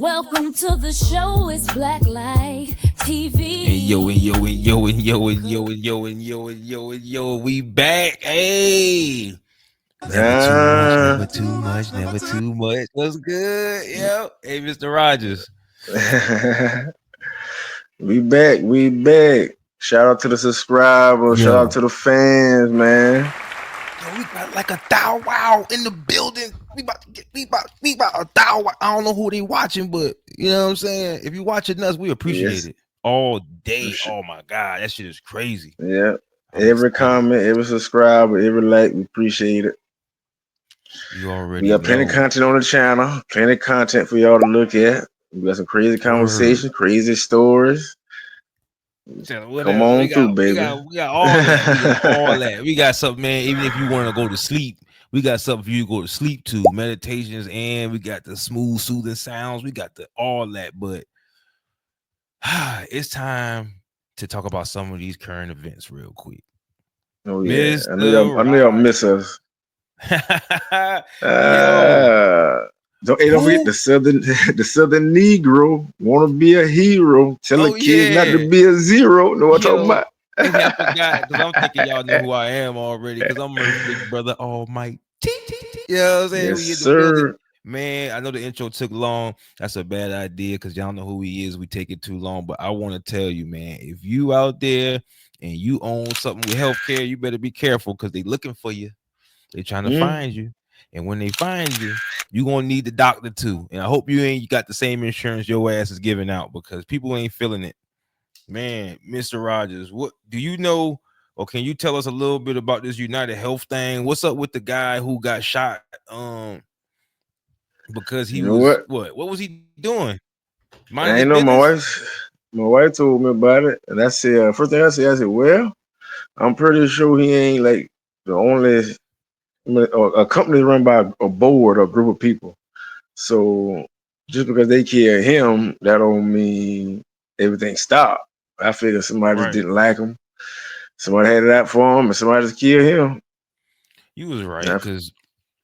Welcome to the show. It's Black Light TV. And yo, we back. Hey. Never too much, never too much, never too much. What's good? Yo. Hey, Mr. Rogers. We back. Shout out to the subscribers. Shout out to the fans, man. Yo, we got like a thou wow in the building. We about a thou wow. I don't know who they watching, but you know what I'm saying? If you watching us, we appreciate it all day. Oh my God, that shit is crazy. Yeah. Every comment, every subscriber, every like, we appreciate it. You already We got plenty of content on the channel, plenty of content for y'all to look at. We got some crazy conversations, crazy stories. Come on through, baby. We got all that. We got all that. We got something, man. Even if you want to go to sleep, we got something for you to go to sleep to. Meditations, and we got the smooth, soothing sounds. We got the all that. But it's time to talk about some of these current events real quick. Oh yeah, I know y'all miss us. Don't forget the Southern Negro want to be a hero. Tell the kids not to be a zero. Know what I'm talking about? I forgot because I'm thinking y'all know who I am already because I'm Murph's big brother Almighty. You know what I'm saying? Yes, sir. Man, I know the intro took long. That's a bad idea because y'all know who he is. We take it too long. But I want to tell you, man, if you out there and you own something with healthcare, you better be careful because they looking for you. They trying to find you. And when they find you, you're going to need the doctor too. And I hope you got the same insurance your ass is giving out because people ain't feeling it. Man, Mr. Rogers, what do you know? Or can you tell us a little bit about this United Health thing? What's up with the guy who got shot? Because he was what was he doing? I ain't know my wife told me about it. And I said, first thing I said, well, I'm pretty sure he ain't like the only a company run by a board or a group of people. So just because they kill him, that don't mean everything stopped. I figured somebody just didn't like him. Somebody had it out for him, and somebody just killed him. You was right because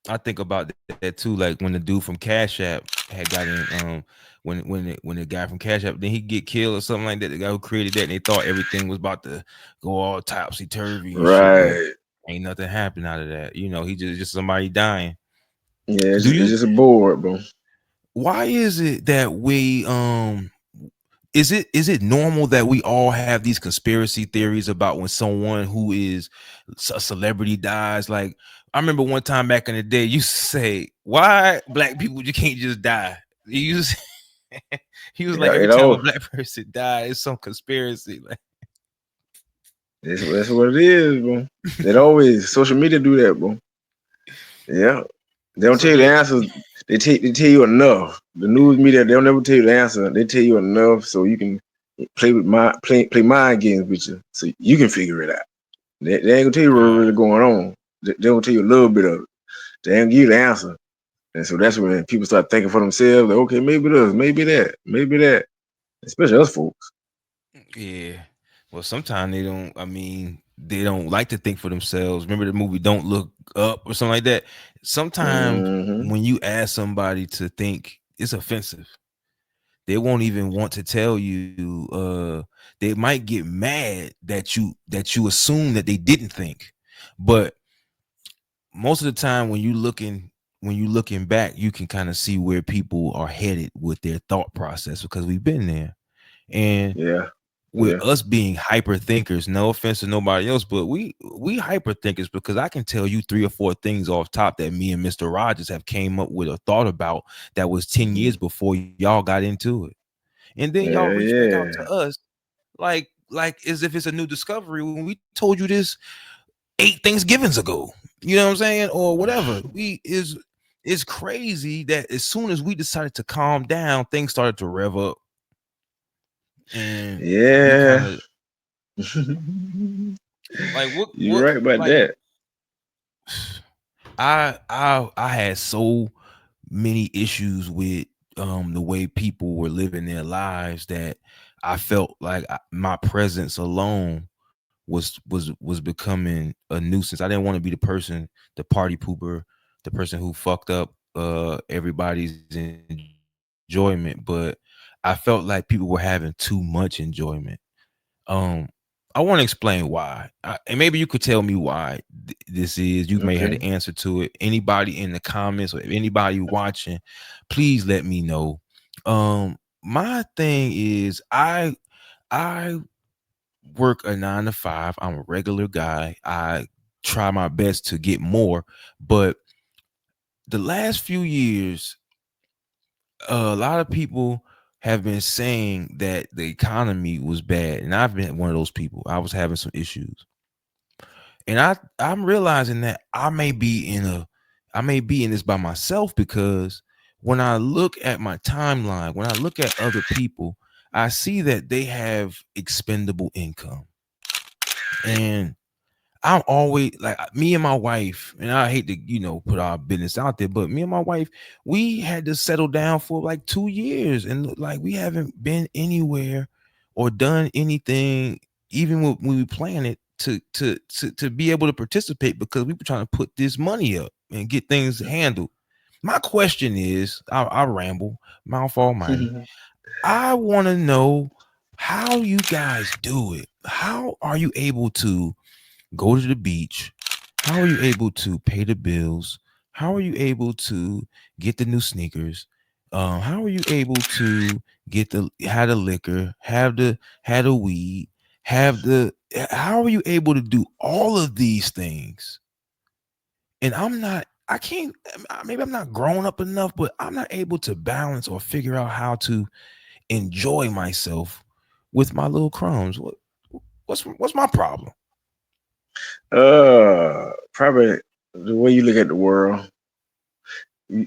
I think about that too. Like when the dude from Cash App had got in, when the guy from Cash App, then he get killed or something like that. The guy who created that, and they thought everything was about to go all topsy turvy. Right. Ain't nothing happened out of that. You know, he just somebody dying. Yeah, it's just a board, bro. Why is it that we is it normal that we all have these conspiracy theories about when someone who is a celebrity dies? Like I remember one time back in the day, you say, "Why black people you can't just die?" He was like, every time a black person dies, it's some conspiracy. Like that's what it is, bro. It always social media do that, bro. Yeah, they don't tell you the answers. They tell you enough. The news media, they'll never tell you the answer. They tell you enough so you can play mind games with you, so you can figure it out. They ain't gonna tell you what's really going on. They gonna tell you a little bit of it. They ain't give you the answer. And so that's when people start thinking for themselves, like, okay, maybe this, maybe that. Especially us folks. Yeah. Well, sometimes they don't. I mean, they don't like to think for themselves. Remember the movie Don't Look Up or something like that? Sometimes when you ask somebody to think, it's offensive. They won't even want to tell you. They might get mad that you assume that they didn't think. But most of the time when you looking back, you can kind of see where people are headed with their thought process because we've been there. And with us being hyper thinkers, no offense to nobody else, but we hyper thinkers because I can tell you 3 or 4 things off top that me and Mr. Rogers have came up with or thought about that was 10 years before y'all got into it. And then y'all reach back out to us like as if it's a new discovery when we told you this 8 Thanksgivings ago. You know what I'm saying? Or whatever. It's crazy that as soon as we decided to calm down, things started to rev up. And like what you're right about that. I had so many issues with the way people were living their lives that I felt like my presence alone was becoming a nuisance. I didn't want to be the party pooper, the person who fucked up everybody's enjoyment. enjoyment, but I felt like people were having too much enjoyment. Um, I want to explain why, and maybe you could tell me why this is. You may have the Okay. answer to it. Anybody in the comments or anybody watching, please let me know. My thing is, I work a 9 to 5. I'm a regular guy. I try my best to get more, but the last few years, a lot of people have been saying that the economy was bad, and I've been one of those people. I was having some issues, and I'm realizing that I may be in this by myself, because when I look at my timeline, when I look at other people, I see that they have expendable income. And I'm always like, me and my wife, and I hate to, put our business out there, but me and my wife, we had to settle down for like 2 years, and like we haven't been anywhere or done anything, even when we planned it to be able to participate, because we were trying to put this money up and get things handled. My question is, I ramble, mouth almighty. I want to know how you guys do it. How are you able to go to the beach? How are you able to pay the bills? How are you able to get the new sneakers? How are you able to get the have the liquor, have the weed, have the how are you able to do all of these things? And I can't, maybe I'm not grown up enough, but I'm not able to balance or figure out how to enjoy myself with my little crumbs. What's my problem? Probably the way you look at the world, you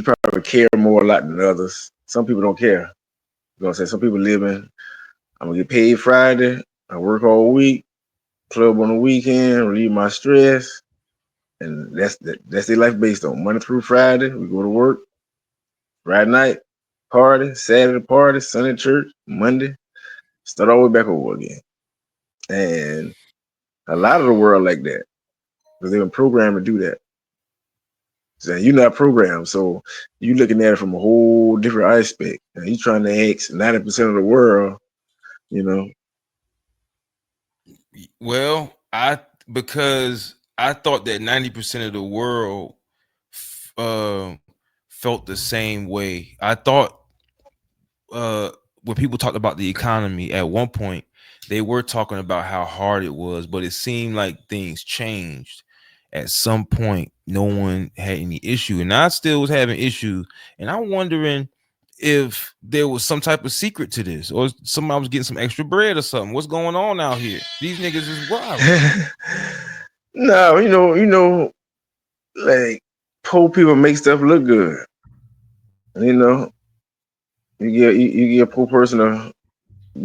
probably care more a lot than others. Some people don't care. You know what I'm saying? Some people living, I'm gonna get paid Friday, I work all week, club on the weekend, relieve my stress, and that's their life based on Monday through Friday. We go to work, Friday night, party, Saturday party, Sunday church, Monday, start all the way back over again. And a lot of the world like that, because they've been programmed to do that. So you're not programmed, so you looking at it from a whole different aspect. And you trying to ask 90% of the world, you know. Well, because I thought that 90% of the world felt the same way. I thought when people talked about the economy at one point, they were talking about how hard it was, but it seemed like things changed. At some point, no one had any issue, and I still was having issues. And I'm wondering if there was some type of secret to this, or somebody was getting some extra bread or something. What's going on out here? These niggas is wild. No, like poor people make stuff look good. You know, you get a poor person a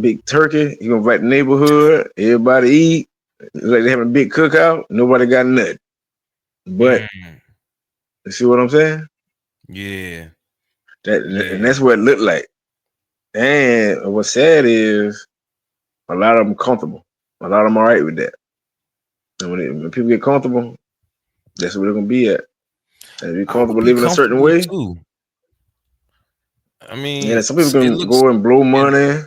big turkey, you gonna invite the neighborhood, everybody eat. It's like they having a big cookout, nobody got nothing. But Mm, you see what I'm saying? yeah, And yeah. that's what it looked like. And what's sad is a lot of them comfortable. A lot of them all right with that. And when people get comfortable, that's where they're gonna be at. And be I would comfortable be living a certain comfortable way. too. I Yeah, mean, some people it can looks go and blow it, money.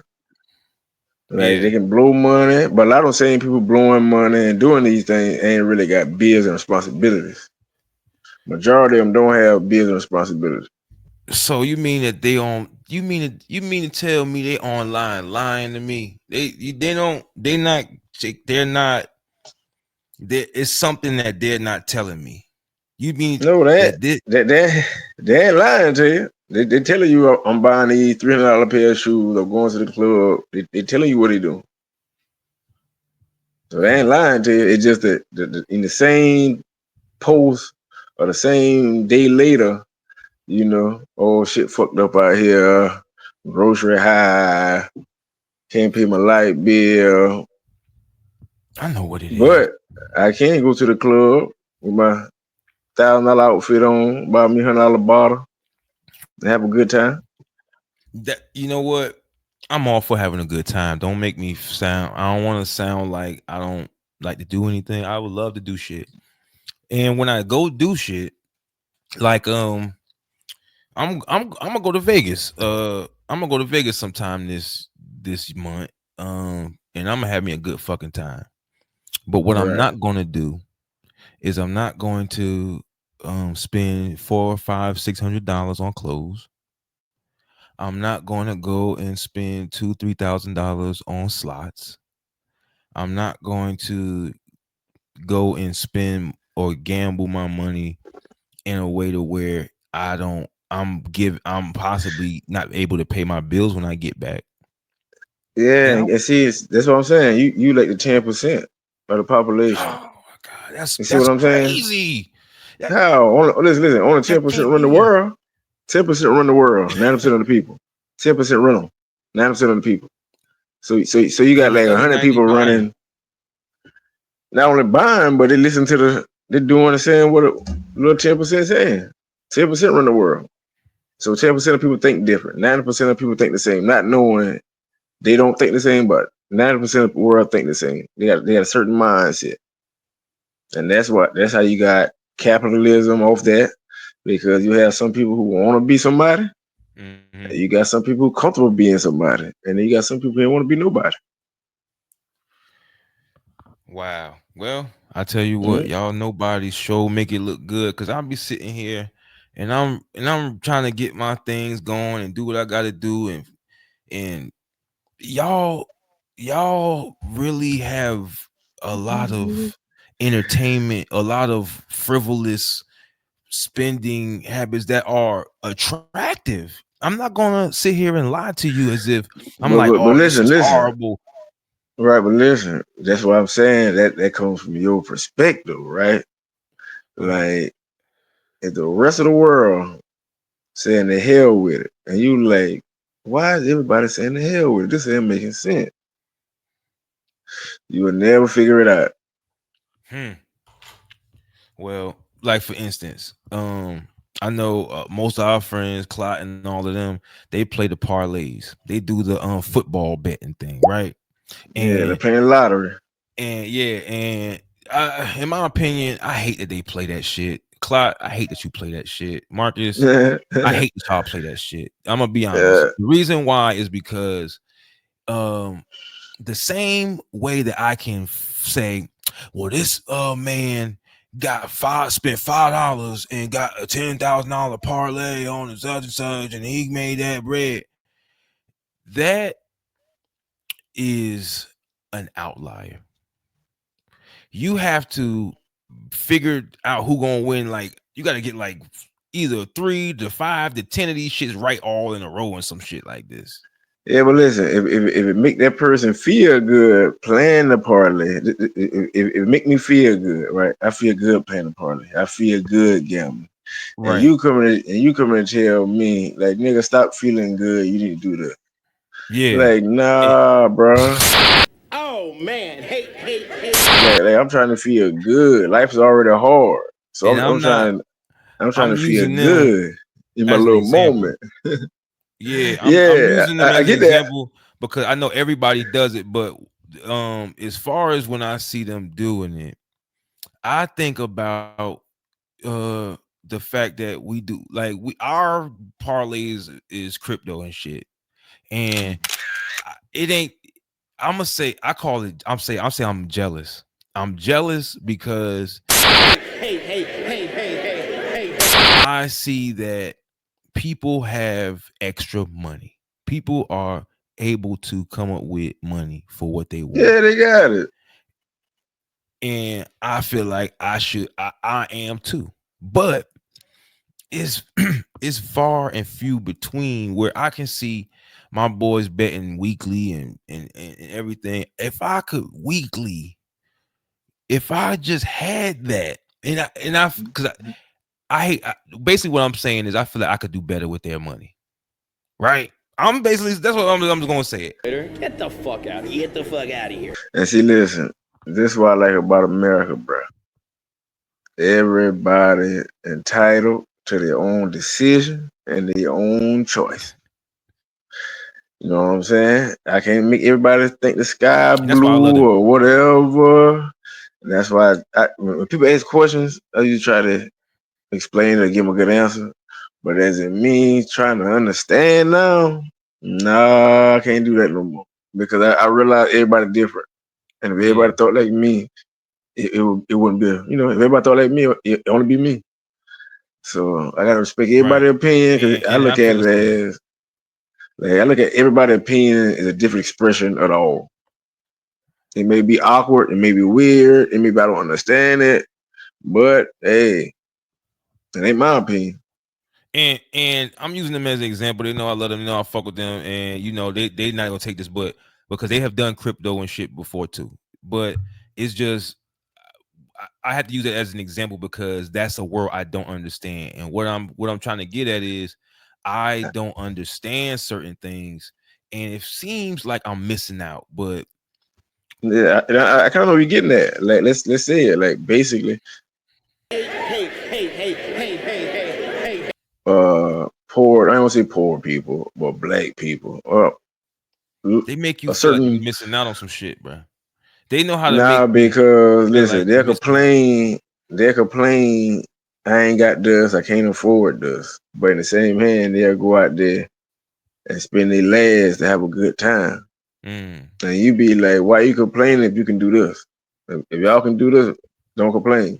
Like yeah. they can blow money, but a lot of same people blowing money and doing these things ain't really got bills and responsibilities. Majority of them don't have bills and responsibilities. So you mean that they on? You mean to tell me they online lying to me? They don't. They're not. It's something that they're not telling me. You mean No, that this? they ain't lying to you. They telling you I'm buying these $300 pair of shoes or going to the club. They telling you what they doing. So they ain't lying to you. It's just that in the same post or the same day later, oh shit fucked up out here, grocery high, can't pay my light bill. I know what it is. But I can go to the club with my $1,000 outfit on, buy me $100 bottle, and have a good time. That you know what? I'm all for having a good time. Don't make me sound. I don't want to sound like I don't like to do anything. I would love to do shit. And when I go do shit, like I'm gonna go to Vegas. I'm gonna go to Vegas sometime this month. And I'm gonna have me a good fucking time. But what I'm Right. not gonna do is I'm not going to spend $400, $500, $600 on clothes. I'm not going to go and spend $2,000, $3,000 on slots. I'm not going to go and spend or gamble my money in a way to where I'm possibly not able to pay my bills when I get back. Yeah, And I, and see, that's what I'm saying. You like the 10% of the population. oh my god, that's You see what that's I'm saying? crazy. That How? Listen, only that 10% can't run the be. world. 10% run the world. 90% of the people. 10% run them. 90% of the people. So you got And the like other 100 90 people buying. running, not only buying, but they listen to they're doing and saying what a little 10% saying. 10% run the world. So 10% of people think different. 90% of people think the same, not knowing they don't think the same, but 90% of the world think the same. They got a certain mindset. And that's how you got capitalism off that. Because you have some people who want to be somebody, Mm-hmm. and you got some people who comfortable being somebody, and then you got some people who want to be nobody. Wow. Well, I tell you what, Mm-hmm. y'all nobody's show make it look good because I'll be sitting here and I'm trying to get my things going and do what I gotta do and y'all y'all really have a lot of entertainment, a lot of frivolous spending habits that are attractive. I'm not gonna sit here and lie to you as if I'm like, But oh, this is listen. horrible. Right, but listen, that's what I'm saying. That comes from your perspective, right? Uh-huh. Like if the rest of the world saying the hell with it, and you like, why is everybody saying the hell with it? This ain't making sense. You will never figure it out. Hmm. Well, like for instance, I know most of our friends, Clot and all of them, they play the parlays. They do the football betting thing, right? Yeah, they're And playing lottery. yeah, and in my opinion, I hate that they play that shit. Clot, I hate that you play that shit. Marcus, I hate that y'all play that shit. I'm gonna be honest. Yeah, The reason why is because um the same way that I can say, well, this man spent $5 and got a $10,000 parlay on his such and such, and he made that bread. That is an outlier. You have to figure out who gonna win. Like you got to get like either 3 to 5 to 10 of these shits right all in a row and some shit like this. yeah, but listen, if it make that person feel good playing the parlay, if it make me feel good, right? I feel good playing the parlay. I feel good gambling. And Right. you come and tell me like nigga stop feeling good. You need to do that. Yeah. Like And, nah, bro. Oh man, hate. Like I'm trying to feel good. Life is already hard, so and I'm not. I'm trying I'm to feel using them good in my as an little example. moment. Yeah, I'm Yeah, using them I as an get that. example because I know everybody does it, but as far as when I see them doing it, I think about the fact that we do like our parlays is crypto and shit. And it ain't I'm gonna say I call it I'll say I'm jealous. I'm jealous because Hey. I see that people have extra money. People are able to come up with money for what they want. Yeah, they got it. And I feel like I am too. But it's it's far and few between where I can see my boys betting weekly and everything. If I could weekly, if I just had that, and I because I hate basically what I'm saying is I feel like I could do better with their money. Right? I'm basically that's what I'm just gonna say it. Get the fuck out of here. Get the fuck out of here. And see, listen, this is what I like about America, bro. Everybody entitled to their own decision and their own choice. You know what I'm saying? I can't make everybody think the sky And that's why I love blue them. or whatever. And that's why when people ask questions, I usually try to explain or give them a good answer. But as in me trying to understand now, nah, I can't do that no more. Because I realize everybody different. And if Yeah. everybody thought like me, it wouldn't be, if everybody thought like me, it only be me. So I gotta respect Right. everybody's opinion because I And I look at feel it the same. as like I look at everybody's opinion as a different expression of the all. It may be awkward, it may be weird, it may be I don't understand it, but hey, it ain't my opinion. And I'm using them as an example. They know I love them, they know I fuck with them, and they not gonna take this, but because they have done crypto and shit before too. But it's just I have to use it as an example because that's a world I don't understand. And what I'm trying to get at is I don't understand certain things, and it seems like I'm missing out. But Yeah, I kind of know what you're getting at. Like let's say it like basically, poor. I don't say poor people, but black people, or they make you a feel like you're certain missing out on some shit, bro. They know how to make nah. you Because feel listen, like you're missing out. they'll complain. I ain't got this. I can't afford this. But in the same hand, they'll go out there and spend their last to have a good time. Mm. And you be like, why you complaining if you can do this? If y'all can do this, don't complain,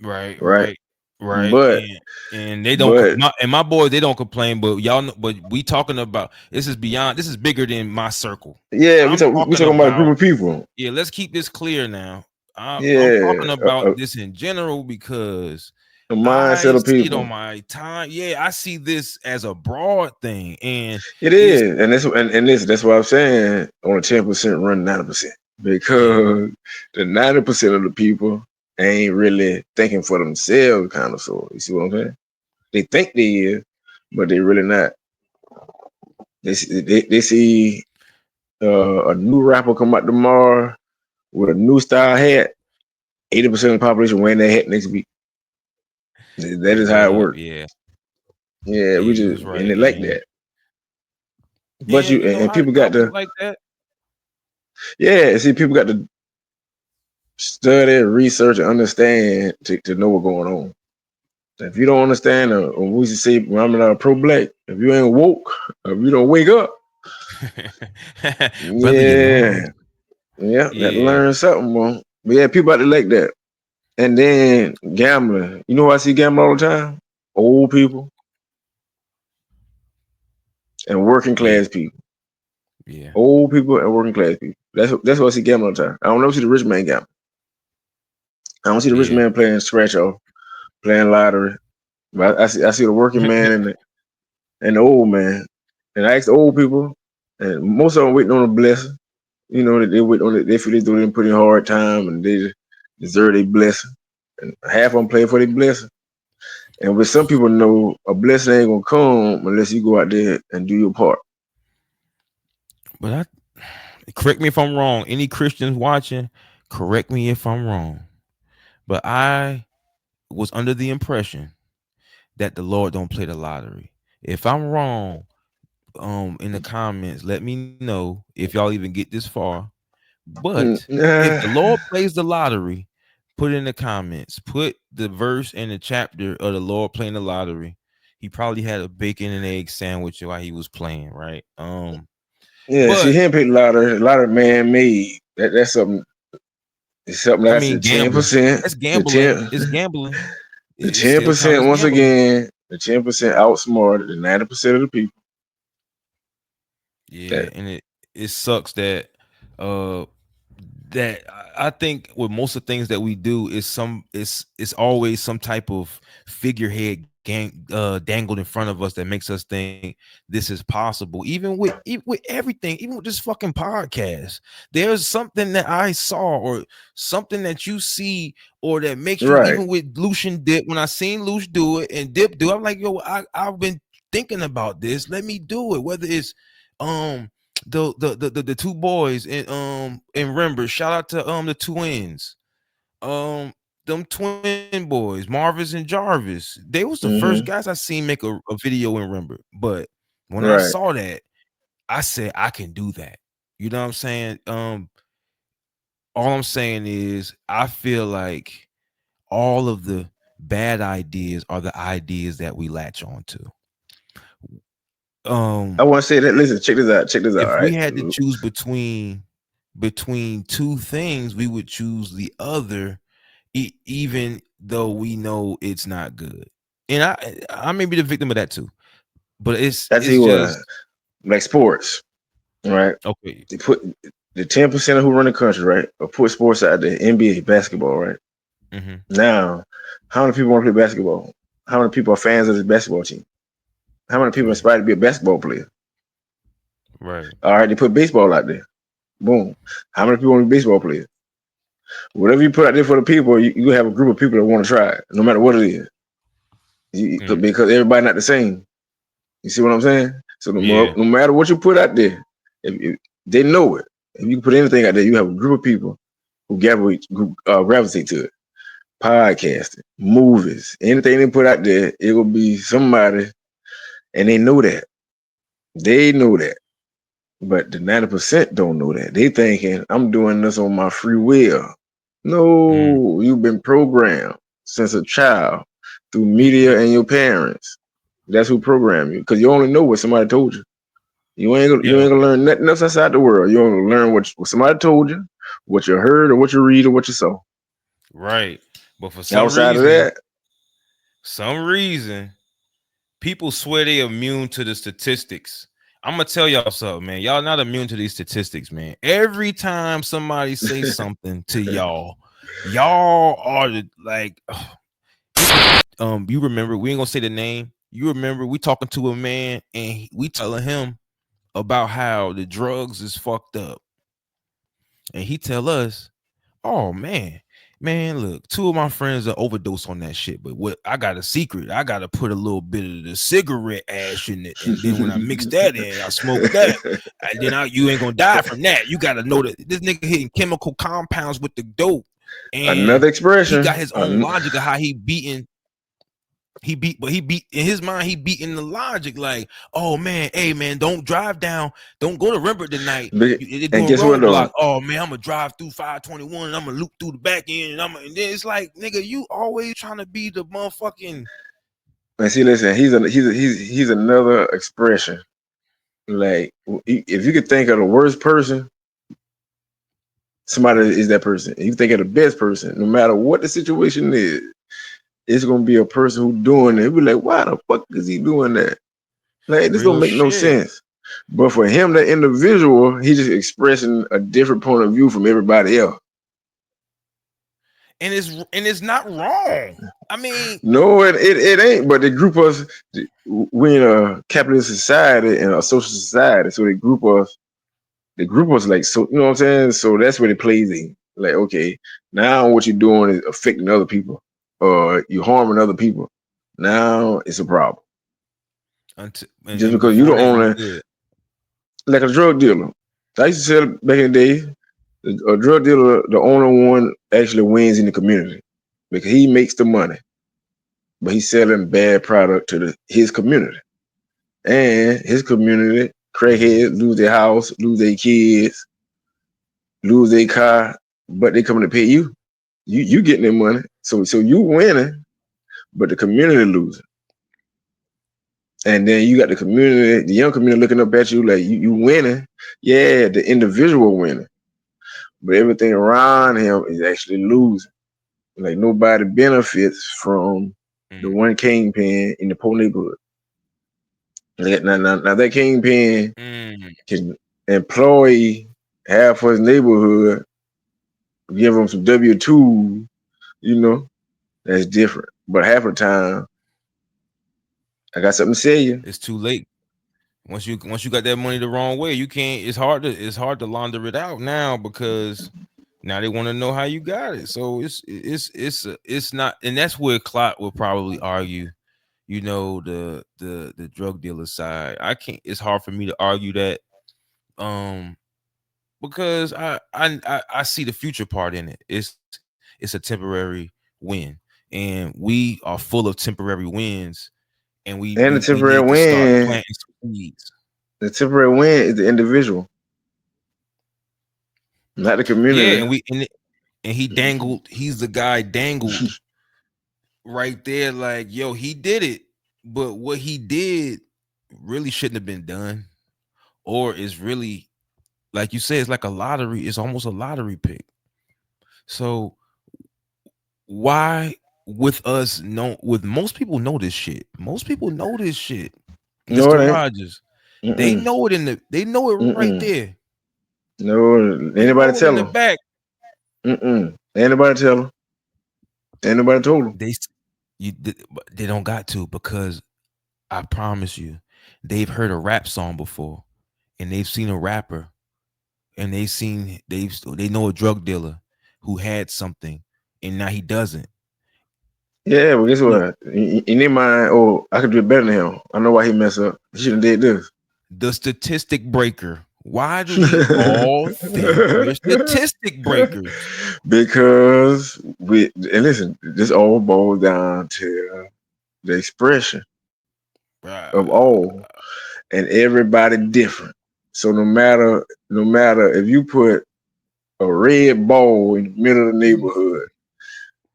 Right, right? right, right. But And they don't but my boys, they don't complain, but y'all know, but we talking about this is bigger than my circle. yeah, I'm we talking talking about a about group of people. yeah, let's keep this clear now. I'm Yeah, talking about this in general because a I mindset of see it on people. my time. Yeah, I see this as a broad thing, and It it's is, and that's what I'm saying. On a 10% run 90% yeah, because the 90% of the people ain't really thinking for themselves, kind of. So you see what I'm saying? They think they is, but they really not. They see a new rapper come out tomorrow with a new style hat. 80% of the population wearing that hat next week. That is how it works. yeah, Yeah, yeah. we You just was and right, it like and that. But you and people I got was to like that. yeah. See, people got to study, research, and understand to know what's going on. If you don't understand, or we should say, I'm pro-black. If you ain't woke, if you don't wake up, Brother, you yeah, lost. yeah, got to Yeah, learn something, bro. But yeah, people out there like that. And then gambling. You know who I see gambling all the time? Old people and working yeah, class people. yeah, Old people and working class people. That's what I see gambling all the time. I don't never see the rich man gambling. I don't see the rich yeah. man playing scratch off, playing lottery. But I see the working man and the old man. And I ask the old people, and most of them waiting on a blessing. You know, they wait on it. They feel they didn't put in hard time and they deserve a blessing. And half of them play for their blessing. And with some people know a blessing ain't gonna come unless you go out there and do your part. But correct me if I'm wrong. Any Christians watching, correct me if I'm wrong. But I was under the impression that the Lord don't play the lottery. If I'm wrong, in the comments, let me know if y'all even get this far. But if the Nah. Lord plays the lottery, put it in the comments. Put the verse and the chapter of the Lord playing the lottery. He probably had a bacon and egg sandwich while he was playing, right? Yeah, see, But him pick a lot of man made. That's something. It's something I that's the mean, ten gambling. percent. That's The gambling. ten. It's gambling. The It's ten still counted percent as once gambling. again. The 10% outsmarted the 90% of the people. Yeah, That and it sucks that uh I think with most of the things that we do is it's always some type of figurehead dangled in front of us that makes us think this is possible. Even with everything, even with this fucking podcast, there's something that I saw or something that you see or that makes you right. even with Lucian Dip. When I seen Luce do it and Dip do it, I'm like, yo, I've been thinking about this. Let me do it. Whether it's um the two boys in Rembrandt. Shout out to the twins. Them twin boys, Marvis and Jarvis. They was the first Mm-hmm. guys I seen make a video in Rembrandt. But when I Right. saw that, I said I can do that. You know what I'm saying? All I'm saying is I feel like all of the bad ideas are the ideas that we latch on to. I want to say that. Listen, check this out. Check this out. If All we right. had to choose between two things, we would choose the other, even though we know it's not good. And I may be the victim of that too, but it's I tell you what, just like sports, right? okay. They put the 10% of who run the country, right, or put sports out there. NBA basketball, right? Mm-hmm. Now, how many people want to play basketball? How many people are fans of this basketball team? How many people inspired to be a basketball player? Right. All right, they put baseball out there. Boom. How many people want to be baseball players? Whatever you put out there for the people, you have a group of people that want to try it, no matter what it is. Because everybody not the same. You see what I'm saying? So no matter what you put out there, if they know it. If you put anything out there, you have a group of people who gravitate to it. Podcasting, movies, anything they put out there, it will be somebody, and they know that. They know that. But the 90% don't know that. They thinking, I'm doing this on my free will. No, you've been programmed since a child through media and your parents. That's who programmed you. Because you only know what somebody told you. You ain't gonna learn nothing else outside the world. You only learn what somebody told you, what you heard, or what you read, or what you saw. Right. But for Outside of that, some reason, people swear they immune to the statistics. I'm gonna tell y'all something, man. Y'all not immune to these statistics, man. Every time somebody says something to y'all are like, you remember, we ain't gonna say the name. You remember we talking to a man and we telling him about how the drugs is fucked up, and he tell us, oh man, look, two of my friends are overdose on that shit, but what, I got a secret. I gotta put a little bit of the cigarette ash in it, and then when I mix that in, I smoke that, and then you ain't gonna die from that. You gotta know that this nigga hitting chemical compounds with the dope, and another expression. He got his own logic of how he beat in his mind, he beating the logic like, oh man, hey man, don't drive down, don't go to Rembert tonight. They're doing roadblock. Oh man, I'm gonna drive through 521 and I'm gonna loop through the back end, and then it's like, nigga, you always trying to be the motherfucking. And see, listen, he's another expression. Like, if you could think of the worst person, somebody is that person. If you think of the best person, no matter what the situation is, it's gonna be a person who's doing it. Be like, why the fuck is he doing that? Like, this don't make no sense. But for him, the individual, he's just expressing a different point of view from everybody else. And it's not wrong. I mean, no, it ain't. But they group us. We in a capitalist society and a social society, so they group us. They group us like, so, you know what I'm saying? So that's where they plays in. Like, okay, now what you're doing is affecting other people, or you're harming other people. Now it's a problem. Just because you don't own it, like a drug dealer. I used to sell back in the day. A drug dealer, the only one actually wins in the community because he makes the money, but he's selling bad product to his community, and his community crackheads lose their house, lose their kids, lose their car, but they coming to pay you. You getting their money, so you winning, but the community losing. And then you got the community, the young community looking up at you like you winning. Yeah, the individual winning, but everything around him is actually losing. Like, nobody benefits from the one kingpin in the poor neighborhood. Now that kingpin can employ half of his neighborhood, give them some W-2, that's different. But half of the time, I got something to say you. It's too late. Once you got that money the wrong way, you can't. It's hard to launder it out now, because now they want to know how you got it. So it's not, and that's where Clot will probably argue. The drug dealer side. I can't. It's hard for me to argue that, because I see the future part in it. It's a temporary win, and we are full of temporary wins. And the temporary win, start planting seeds. The temporary win is the individual, not the community. Yeah, and he dangled. He's the guy dangled right there, like, yo, he did it, but what he did really shouldn't have been done, or is really, like you said, it's like a lottery. It's almost a lottery pick. So why, with us, know, with most people know this shit. Most people know this shit. No, Mr. it ain't. Rogers, they Mm-mm. know it they know it right Mm-mm. there. No, They anybody know it in tell the them? back. Mm-mm. Anybody tell them? Anybody told them? They don't got to, because I promise you, they've heard a rap song before, and they've seen a rapper, and they know a drug dealer who had something, and now he doesn't. Yeah, well, guess You know, what? In their mind, oh, I could do it better than him. I know why he messed up. He should have did this. the statistic breaker. Why do we all think we're statistic breakers? Because and listen, this all boils down to the expression of all, and everybody different. So no matter if you put a red ball in the middle of the neighborhood,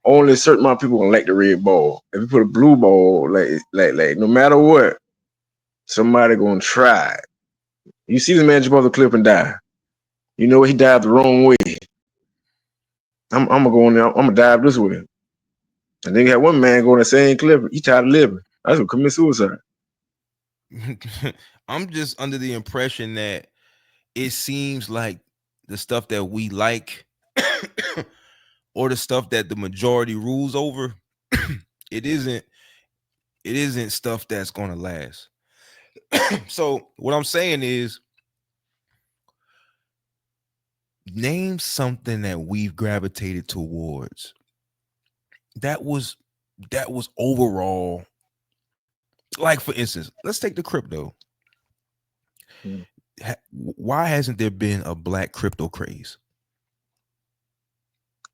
only a certain amount of people gonna like the red ball. If you put a blue ball, like no matter what, somebody gonna try it. You see this man jump off the cliff and die. You know what? He died the wrong way. I'm gonna go in there. I'm gonna dive this way. And then you had one man go on the same cliff. He tired of living. I was gonna commit suicide. I'm just under the impression that it seems like the stuff that we like or the stuff that the majority rules over, it isn't stuff that's going to last. So what I'm saying is, name something that we've gravitated towards that was overall, like, for instance, let's take the crypto. Why hasn't there been a black crypto craze?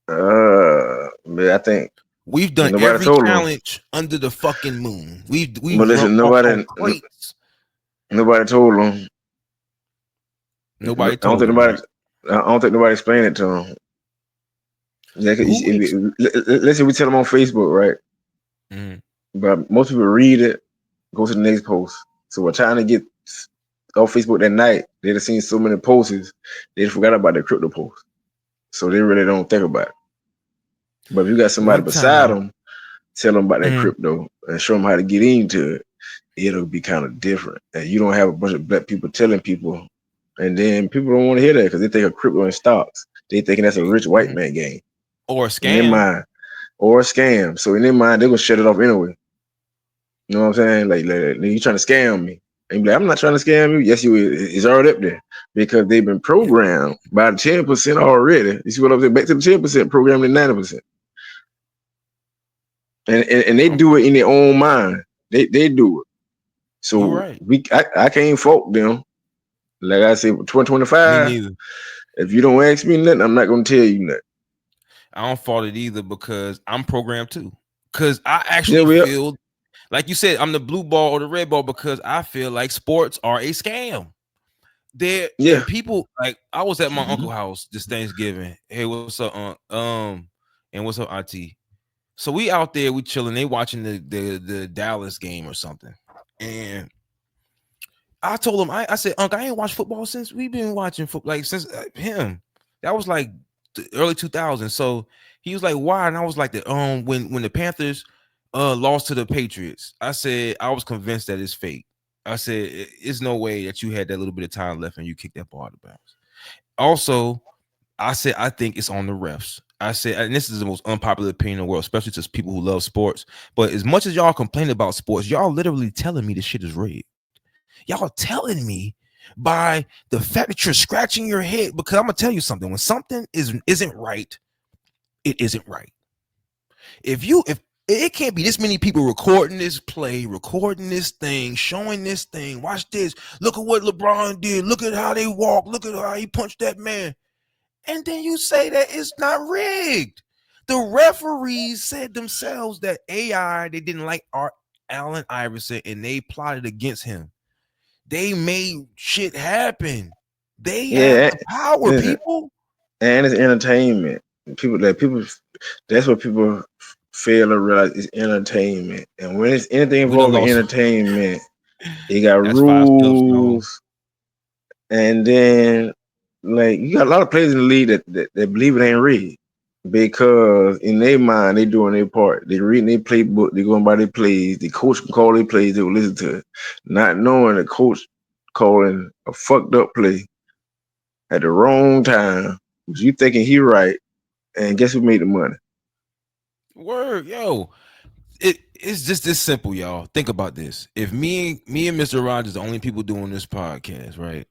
Man, I think We've done nobody every told him. challenge under the fucking moon. We've But run listen, off on crates. nobody told him. Nobody told them, right? I don't think nobody explained it to him. Yeah, Who let's say we tell them on Facebook, right? Mhm. But most people read it, go to the next post. So we're trying to get off Facebook that night. They'd have seen so many posts, they forgot about the crypto post. So they really don't think about it. But if you got somebody One beside time, them, tell them about that mhm, crypto and show them how to get into it, it'll be kind of different. And you don't have a bunch of black people telling people, and then people don't want to hear that because they think of crypto and stocks. They thinking that's a rich white mhm, man game or a in their scam. mind, or a scam. So in their mind, they're gonna shut it off anyway. You know what I'm saying? Like you trying to scam me. And you be like, I'm not trying to scam you. Yes, you is. It's already up there. Because they've been Yeah. programmed by the 10% already. You see what I'm saying? Back to the 10%, programmed to 90%. And they do it in their own mind. They do it. You're So right. I can't fault them. Like I said, Me 2025, neither. if you don't ask me nothing, I'm not gonna tell you nothing. I don't fault it either, because I'm programmed too. Because I Yeah, actually feel, like you said, I'm the blue ball or the red ball, because I feel like sports are a scam. There, yeah. and people, like, I was at my Mm-hmm. uncle's house this Thanksgiving. Hey, what's up, and what's up, auntie? So we out there, we chilling. They watching the Dallas game or something, and I told him, I said, Uncle, I ain't watched football since we've been watching football, like, since him. That was like the early 2000s. So he was like, why? And I was like, when the Panthers lost to the Patriots, I said I was convinced that it's fake. I said it's no way that you had that little bit of time left and you kicked that ball out of bounds. Also, I said I think it's on the refs. I said, and this is the most unpopular opinion in the world, especially to people who love sports. But as much as y'all complain about sports, y'all literally telling me this shit is rigged. Y'all telling me by the fact that you're scratching your head, because I'm gonna tell you something. When something isn't right, it isn't right. If it can't be this many people recording this play, recording this thing, showing this thing. Watch this. Look at what LeBron did. Look at how they walk. Look at how he punched that man. And then you say that it's not rigged. The referees said themselves that they didn't like Allen Iverson, and they plotted against him. They made shit happen. They have Yeah. the power, Listen, people. and it's entertainment. People, that's what people fail to realize it's entertainment. And when it's anything We done involving lost. entertainment, it got That's 5 steps, y'all. rules. And then, like, you got a lot of players in the league that believe it ain't rigged. Because in their mind, they doing their part. They reading their playbook, they going by their plays. The coach can call their plays, they will listen to it. Not knowing the coach calling a fucked up play at the wrong time. You thinking he right, and guess who made the money? Word, yo. It's just this simple, y'all. Think about this. If me and Mr. Rogers the only people doing this podcast, right?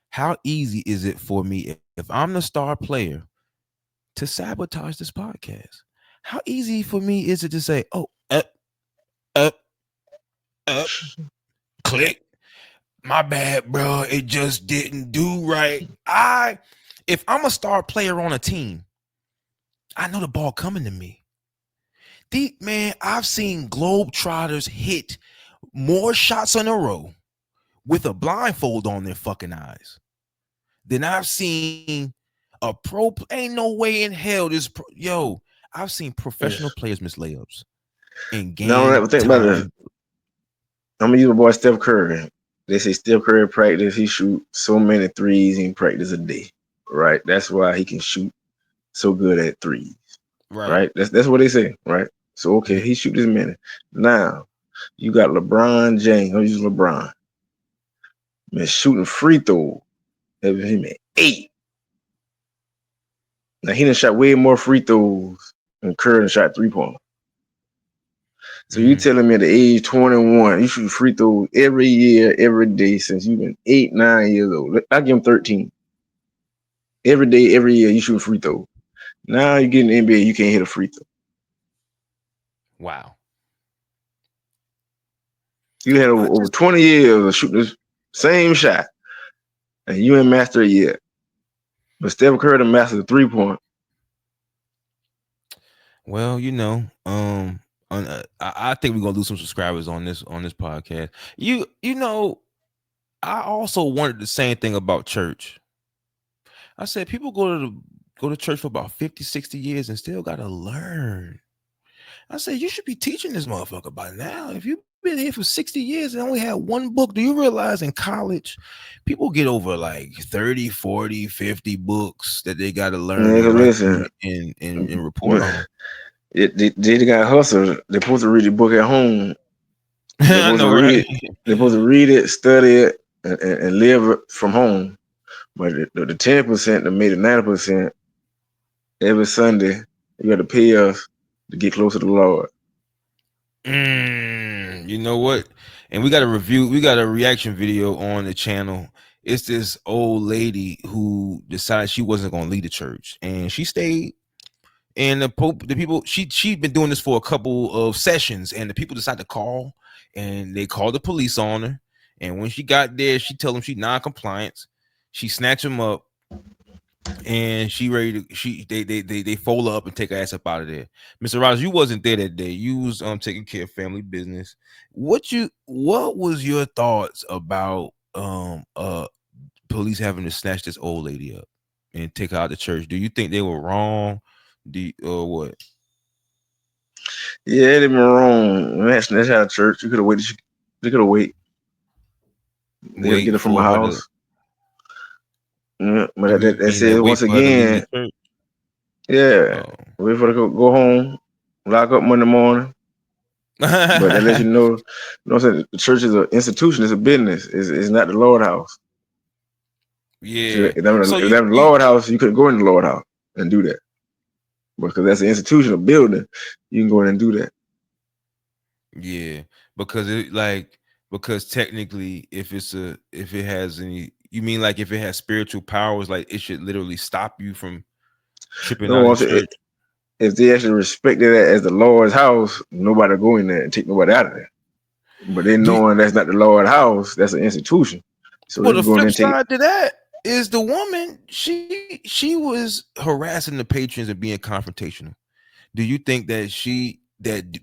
How easy is it for me if I'm the star player to sabotage this podcast? How easy for me is it to say, "Oh, up, up, click. My bad, bro. It just didn't do right." If I'm a star player on a team, I know the ball coming to me. Man, I've seen Globetrotters hit more shots in a row with a blindfold on their fucking eyes than I've seen a pro. Ain't no way in hell I've seen professional players miss layups in No, game think about this. time. I'm gonna use my boy Steph Curry. They say Steph Curry practice, he shoot so many threes in practice a day. Right? That's why he can shoot so good at threes. Right? That's what they say, right? So okay, he shoot this many. Now, you got LeBron James. I'll use LeBron. Man, shooting free throw. He made 8. Now he done shot way more free throws than Curry done shot 3-point. So you telling me at the age 21, you shoot free throws every year, every day since you've been 8, 9 years old. I give him 13. Every day, every year, you shoot free throws. Now you get in the NBA, you can't hit a free throw. Wow. You had over 20 years of shooting the same shot, and you ain't master it yet. But Steph Curry done mastered the 3-point. Well, I think we're gonna lose some subscribers on this podcast. I also wanted the same thing about church. I said people go to church for about 50, 60 years and still gotta learn. I said you should be teaching this motherfucker by now. If you've been here for 60 years and only had one book, do you realize in college people get over like 30, 40, 50 books that they gotta learn and write and report on? They got hustled. They're supposed to read the book at home. They're supposed to read it. They're supposed to read it, study it, and live from home. But the 10% that made it 90%, every Sunday, you got to pay us to get closer to the Lord. You know what? And we got a reaction video on the channel. It's this old lady who decided she wasn't going to lead the church, and she stayed. And the people, she'd been doing this for a couple of sessions, and the people decided to call, and they called the police on her. And when she got there, she told them she's non-compliant. She snatched them up, and they fold her up and take her ass up out of there. Mr. Rogers, you wasn't there that day. You was taking care of family business. What was your thoughts about police having to snatch this old lady up and take her out of church? Do you think they were wrong? Or what? Yeah, they been wrong. That's out of church. You could have waited. You could have waited. They gotta get her from my house. But that says once again, wait for her to go home, lock up Monday morning. But that lets you know, what I'm saying? The church is an institution, it's a business. It's not the Lord house. Yeah. If that was the Lord house, you couldn't go in the Lord house and do that. Because that's an institutional building, you can go in and do that. Yeah, because technically, if it has any, you mean like if it has spiritual powers, like it should literally stop you from tripping out of church. If they actually respected that as the Lord's house, nobody go in there and take nobody out of there. But they knowing that's not the Lord's house, that's an institution. So well, the flip side to that is the woman. She was harassing the patrons and being confrontational. Do you think that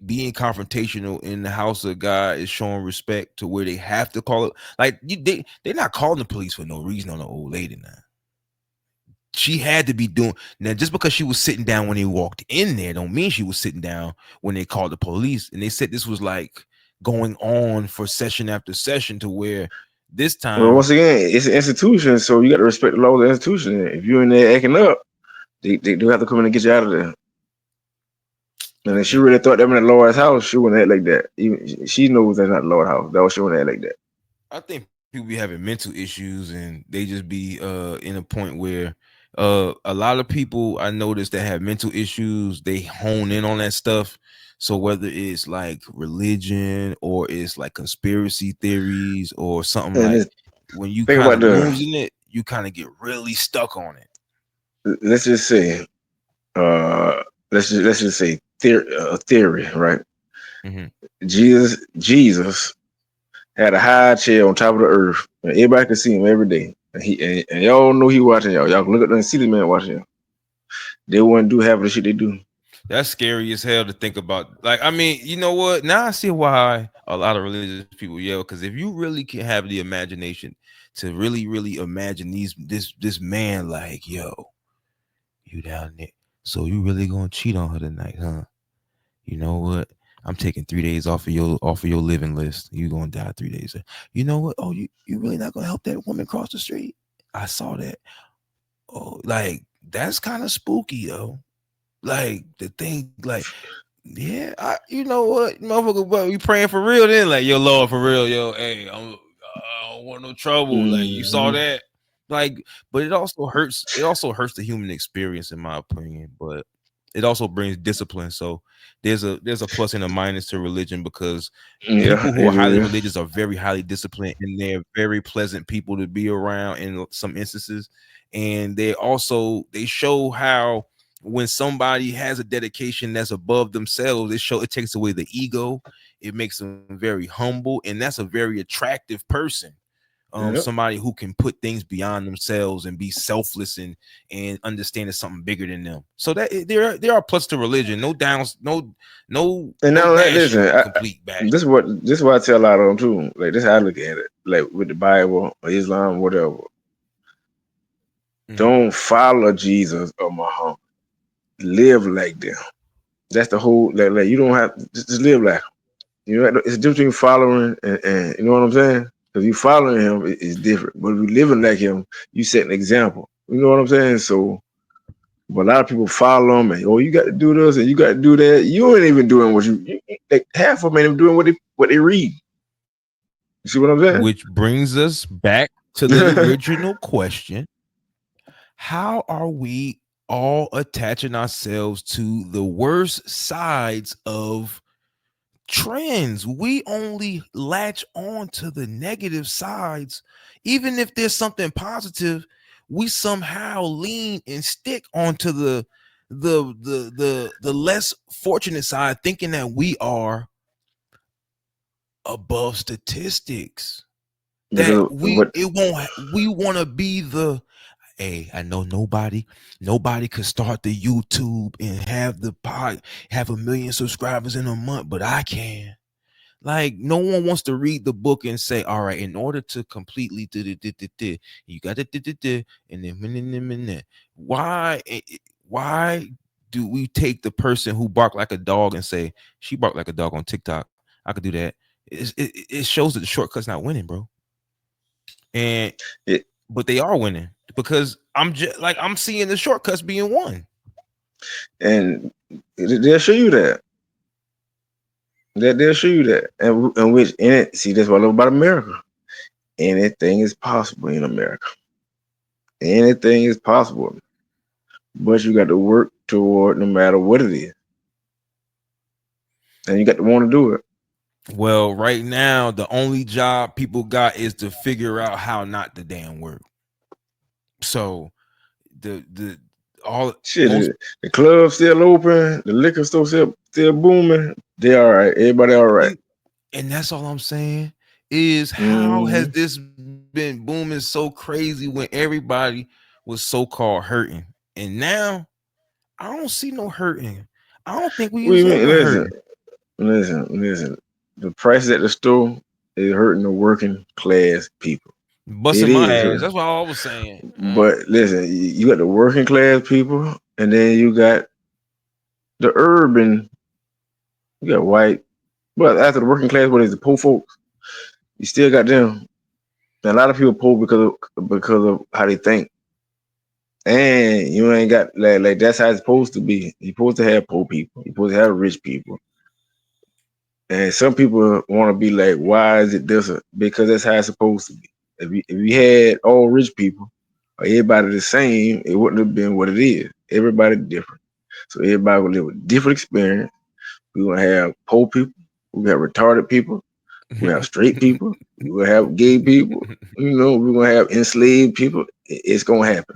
being confrontational in the house of God is showing respect to where they have to call it? Like they're not calling the police for no reason on the old lady now. she had to be doing now. Just because she was sitting down when they walked in there, don't mean she was sitting down when they called the police. And they said this was like going on for session after session to where this Well, time once again, it's an institution, so you got to respect the laws of the institution. If you're in there acting up, they do have to come in and get you out of there. And I if she think really thought that was the Lord's house, she wouldn't act like that. Even she knows that's not the Lord's house. That was she wouldn't act like that. I think people be having mental issues and they just be in a point where a lot of people I noticed that have mental issues, they hone in on that stuff. So whether it's like religion or it's like conspiracy theories or something And like this, when you think kind about of losing it, you kind of get really stuck on it. let's just say, uh, let's just say theory, right? Mhm. Jesus had a high chair on top of the earth, and everybody could see him every day. And y'all know he watching y'all. Y'all can look up there and see the man watching y'all. They wouldn't do half of the shit they do. That's scary as hell to think about. Like, I mean, you know what? Now I see why a lot of religious people yell. Because if you really can have the imagination to really, really imagine this man, like, yo, you down there. So you really gonna cheat on her tonight, huh? You know what? I'm taking 3 days off of your living list. You gonna die 3 days. You know what? Oh, you really not gonna help that woman cross the street? I saw that. Oh, like that's kind of spooky, though. Like the thing, like yeah, you know what, motherfucker, but we praying for real then, like, yo, Lord, for real, yo, hey, I don't want no trouble. Like you saw Mm-hmm. that, like, but it also hurts. It also hurts the human experience, in my opinion. But it also brings discipline. So there's a plus and a minus to religion because Yeah, people who are it highly is. religious are very highly disciplined and they're very pleasant people to be around in some instances. And they show how when somebody has a dedication that's above themselves, it takes away the ego. It makes them very humble, and that's a very attractive person. Yep. Somebody who can put things beyond themselves and be selfless and understand it's something bigger than them. So that there are plus to religion. No downs, And no now, listen, bashing, complete bash. this is what I tell a lot of them too. Like this, is how I look at it. Like with the Bible or Islam, whatever. Mhm. Don't follow Jesus or Muhammad. Live like them. That's the whole. Like you don't have just live like him. You know, it's different between following and you know what I'm saying. Because you following him is different, but if you living like him, you set an example. You know what I'm saying? So, but a lot of people follow him and oh, you got to do this and you got to do that. You ain't even doing what like half of them ain't even doing what they read. You see what I'm saying? Which brings us back to the original question: how are we all attaching ourselves to the worst sides of trends? We only latch on to the negative sides. Even if there's something positive, we somehow lean and stick onto the less fortunate side, thinking that we are above statistics. That because what we want to be the, hey, I know nobody could start the YouTube and have the pod have 1 million subscribers in a month, but I can. Like no one wants to read the book and say, all right, in order to completely do you got to and then why do we take the person who barked like a dog and say she barked like a dog on TikTok? I could do that. It shows that the shortcut's not winning, bro. And it, but they are winning because I'm just like I'm seeing the shortcuts being won. and they'll show you that. They'll show you that. And which in it, see that's what I love about America. Anything is possible in America. Anything is possible. But you got to work toward no matter what it is. And you got to want to do it. Well, right now, the only job people got is to figure out how not to damn work. So the all Shit, most the club's still open, the liquor store still booming. They all right. Everybody all right. and that's all I'm saying is how has Mm-hmm. this been booming so crazy when everybody was so-called hurting? And now I don't see no hurting. I don't think we What do was you mean? ever hurting. Listen. The prices at the store is hurting the working class people. It Busting my is. ass. That's what I was saying. But listen, you got the working class people, and then you got the urban. You got white. But after the working class, what is the poor folks? You still got them. And a lot of people poor because of how they think. And you ain't got like that's how it's supposed to be. You're supposed to have poor people. You're supposed to have rich people. And some people want to be like, why is it different? Because that's how it's supposed to be. If you had all rich people or everybody the same, it wouldn't have been what it is. Everybody different. So everybody will live with different experience. We're gonna have poor people, we're gonna have retarded people, we're gonna have straight people, we're gonna have gay people, we're gonna have enslaved people. It's gonna happen.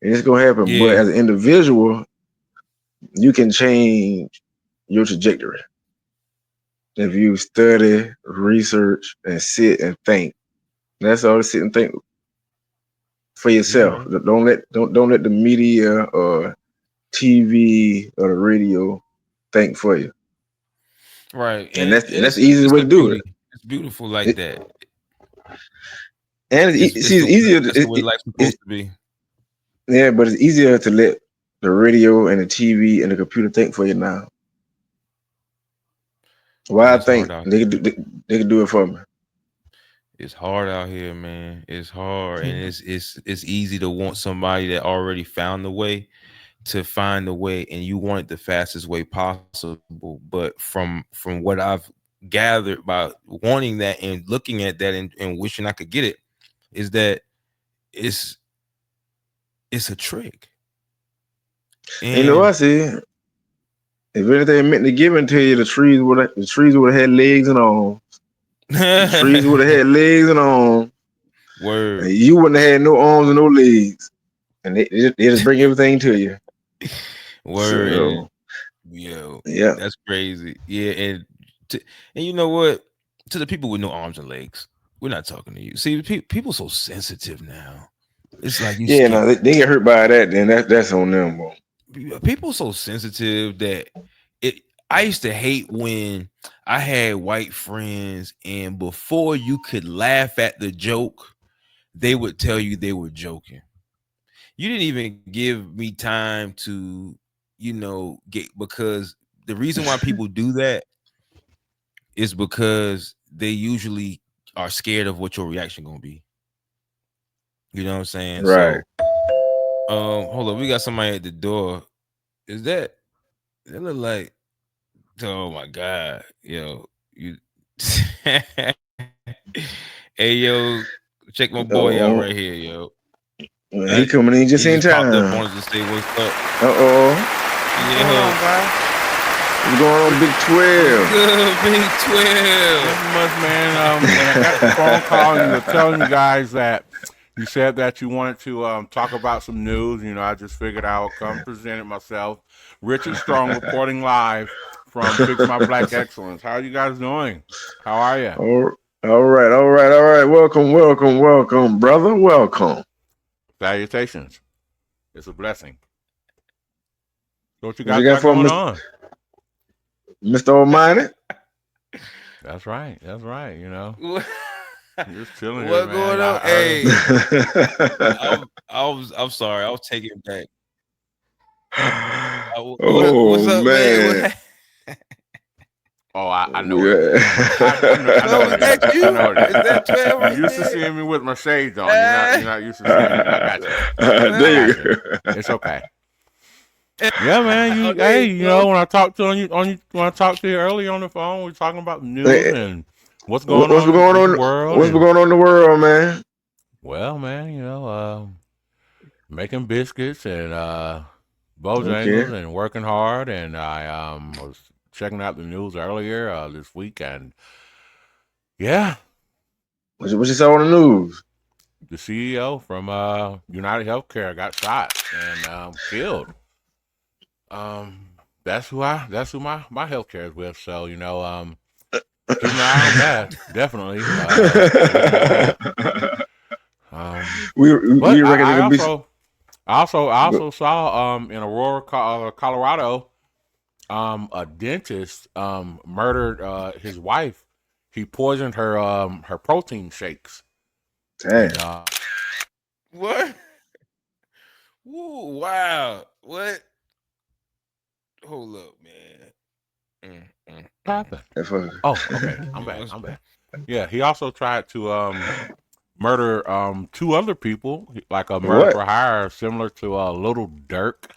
It's gonna happen. But Yeah. as an individual, you can change your trajectory. If you study, research, and sit and think, that's all. Sit and think for yourself. Right. Don't let the media or TV or the radio think for you. Right. And And that's the easiest it's way a to do beauty. it. It's beautiful like that. And It's it's the easier. that's the way life's supposed to be. Yeah, but it's easier to let the radio and the TV and the computer think for you now. Why I It's hard think out they here. could do it for me. It's hard out here, man. It's hard, and it's easy to want somebody that already found the way to find the way, and you want it the fastest way possible. But from what I've gathered by wanting that and looking at that and wishing I could get it, is that it's a trick. You know what I And see? If anything meant to give to you, the trees would have had legs and arms. The trees would have had legs and arms. word. And you wouldn't have had no arms and no legs. And they just bring everything to you. Word. And So yeah. that's crazy. Yeah, and you know what? To the people with no arms and legs, we're not talking to you. See, people so sensitive now. It's like you Yeah, skip. no, they get hurt by that, then that's on them, bro. People so sensitive that it. I used to hate when I had white friends, and before you could laugh at the joke, they would tell you they were joking. You didn't even give me time to, get, because the reason why people do that is because they usually are scared of what your reaction gonna be. You know what I'm saying? Right. So, hold on, we got somebody at the door. Is that? It look like? Oh my god, you. Hey yo, check my boy out Oh, right here, yo. he coming in just He in just popped up time. on us to say what's up. What's Yeah, going on, guys? what's going on, Big 12? good Big 12. Nothing much, man. When I got the phone call and you were telling you guys that you said that you wanted to talk about some news, I just figured I would come present it myself. Richard Strongg reporting live from Fix My Black Excellence. How are you guys doing? How are you? All right. Welcome, brother. Welcome. Salutations. It's a blessing. So what you What you guys got got for going Mr. on? Almighty? That's right. What Just chilling here, man. going on? Hey, I'm sorry. I was taking it back. What's Oh up, man? man. Oh, I know what it Yeah. is. I know No, what is it is. that I know what you? it Is is. that 12 You're right used to there? seeing me with my shades on. You're not used to seeing me. I got you. There you go. It's okay. Yeah, man. Oh, there you go. When I talked to when I talked to you earlier on the phone, we were talking about the news Hey, and what's going what's been on going with the on? world. What's been And going on in the world, man? well, man, making biscuits and Bojangles Okay. and working hard. And I was checking out the news earlier this week, and yeah, What you saw on the news? the CEO from United Healthcare got shot and killed. Um, that's who my healthcare is with. So keep an eye on that. Definitely looking at that. we But reckon it could be. I also saw in Aurora, Colorado, a dentist murdered his wife. He poisoned her protein shakes. Damn. And What? Woo, wow. What? Hold up, man. what happened? That's what. Oh, okay. I'm back. I'm back. Yeah, he also tried to murder two other people, like a murder What? for hire, similar to Little Dirk.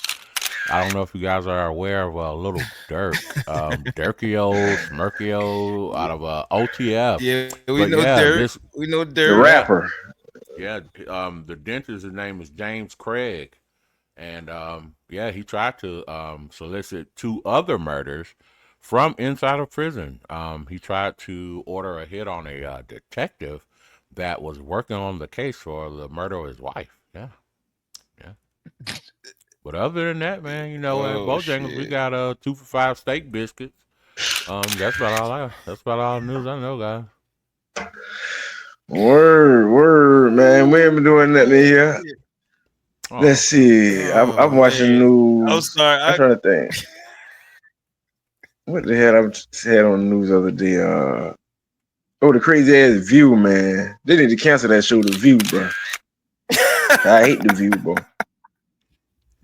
I don't know if you guys are aware of Little Dirk, Dirkio Smirkio out of OTF. Yeah, we But know yeah, Dirk. this We know The Dirk. yeah rapper. yeah the dentist, his name is James Craig, and yeah, he tried to solicit two other murders from inside of prison. He tried to order a hit on a detective that was working on the case for the murder of his wife. Yeah, yeah. But other than that, man, you know, at Oh Bojangles we shit. got 2 for $5 steak biscuits. That's about all the news I know, guys. Word, man. We ain't been doing nothing in here. Oh, Let's okay. see. Oh I'm watching man. I'm news. sorry. I'm trying to think. What the hell I had on the news the other day? Oh, the crazy ass View, man. They need to cancel that show, The View, bro. I hate The View, bro.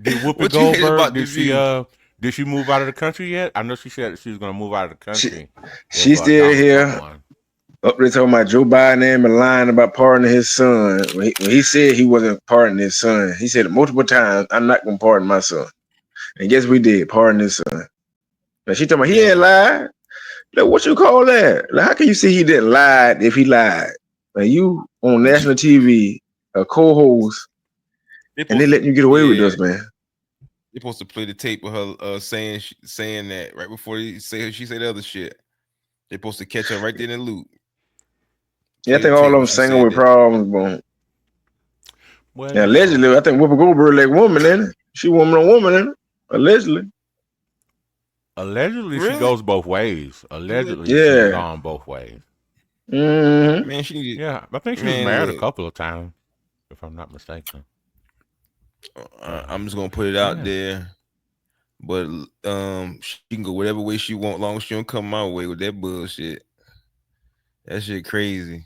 Did Whoopi What you hate Goldberg? about the view? Did she move out of the country yet? I know she said that she was going to move out of the country if She's still Donald Trump here. won. Up there talking about Joe Biden and lying about pardoning his son. When he said he wasn't pardoning his son, he said it multiple times, I'm not going to pardon my son. And guess we did, pardon his son. Now she talking about he ain't Man. lied. Like, what you call that? Like, how can you say he didn't lie if he lied? Like, you on national TV, a co-host, and they letting you get away with Yeah. this, man. They're supposed to play the tape of her saying that right before she say the other shit. They're supposed to catch her right there in the loop. Yeah, I Play the think all of tape them when she singing said with that. problems, bro. Well, Now, you know, allegedly, I think Whoopi Goldberg like woman, ain't it? She woman on woman, ain't it? Allegedly. allegedly she Really? goes both ways. Allegedly she's Yeah. gone both ways. Mm-hmm. Man, she Yeah, I think she was man, married a look. couple of times, if I'm not mistaken. I'm just gonna put it out Yeah. there. But she can go whatever way she want, long as she don't come my way with that bullshit. That shit crazy.